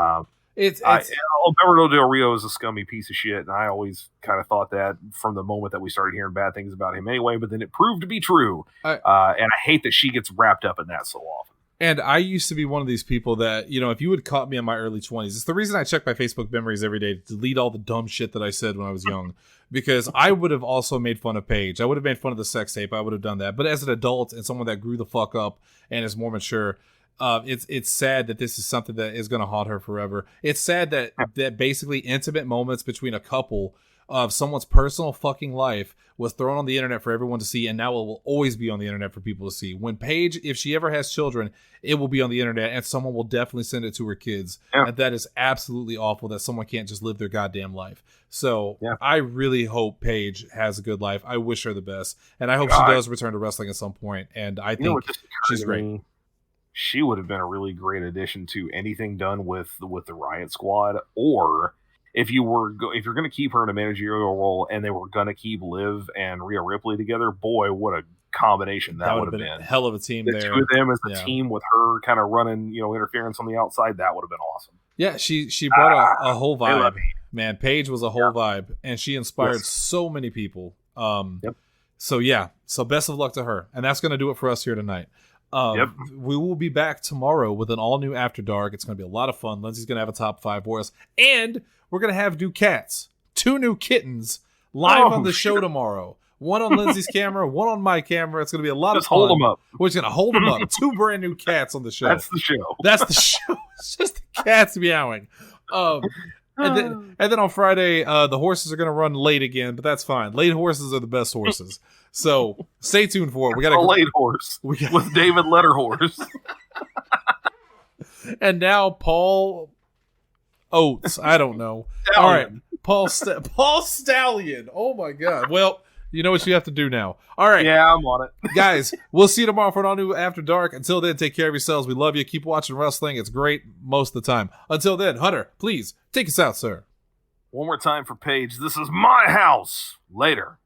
It's Alberto Del Rio is a scummy piece of shit, and I always kind of thought that from the moment that we started hearing bad things about him anyway, but then it proved to be true. And I hate that she gets wrapped up in that so often. And I used to be one of these people that, if you had caught me in my early 20s, it's the reason I check my Facebook memories every day to delete all the dumb shit that I said when I was young, because I would have also made fun of Paige. I would have made fun of the sex tape. I would have done that. But as an adult and someone that grew the fuck up and is more mature, it's sad that this is something that is going to haunt her forever. It's sad that basically intimate moments between a couple of someone's personal fucking life was thrown on the internet for everyone to see, and now it will always be on the internet for people to see. When Paige, if she ever has children, it will be on the internet, and someone will definitely send it to her kids. Yeah. And that is absolutely awful that someone can't just live their goddamn life. So I really hope Paige has a good life. I wish her the best, and I hope she does return to wrestling at some point. And I think she's great. She would have been a really great addition to anything done with the Riot Squad, or if you're going to keep her in a managerial role and they were going to keep Liv and Rhea Ripley together, boy, what a combination that would have been. A hell of a team there. The two of them as a team with her kind of running, interference on the outside, that would have been awesome. Yeah, she brought a whole vibe. Man, Paige was a whole vibe, and she inspired so many people. So best of luck to her. And that's going to do it for us here tonight. We will be back tomorrow with an all-new After Dark. It's going to be a lot of fun. Lindsay's going to have a top 5 for us. And we're going to have new cats. 2 new kittens live on the show tomorrow. One on Lindsay's camera, one on my camera. It's going to be a lot of fun. Hold them up. We're just going to hold them up. 2 brand new cats on the show. That's the show. That's the show. It's just the cats meowing. And then on Friday, the horses are going to run late again, but that's fine. Late horses are the best horses. So stay tuned for it. We got a late horse with David Letterhorse. And now Paul Oates. I don't know. All right. Paul Stallion. Oh my God. Well, you know what you have to do now. All right. Yeah, I'm on it. Guys, we'll see you tomorrow for an all new After Dark. Until then, take care of yourselves. We love you. Keep watching wrestling. It's great most of the time. Until then, Hunter, please take us out, sir. One more time for Paige. This is my house. Later.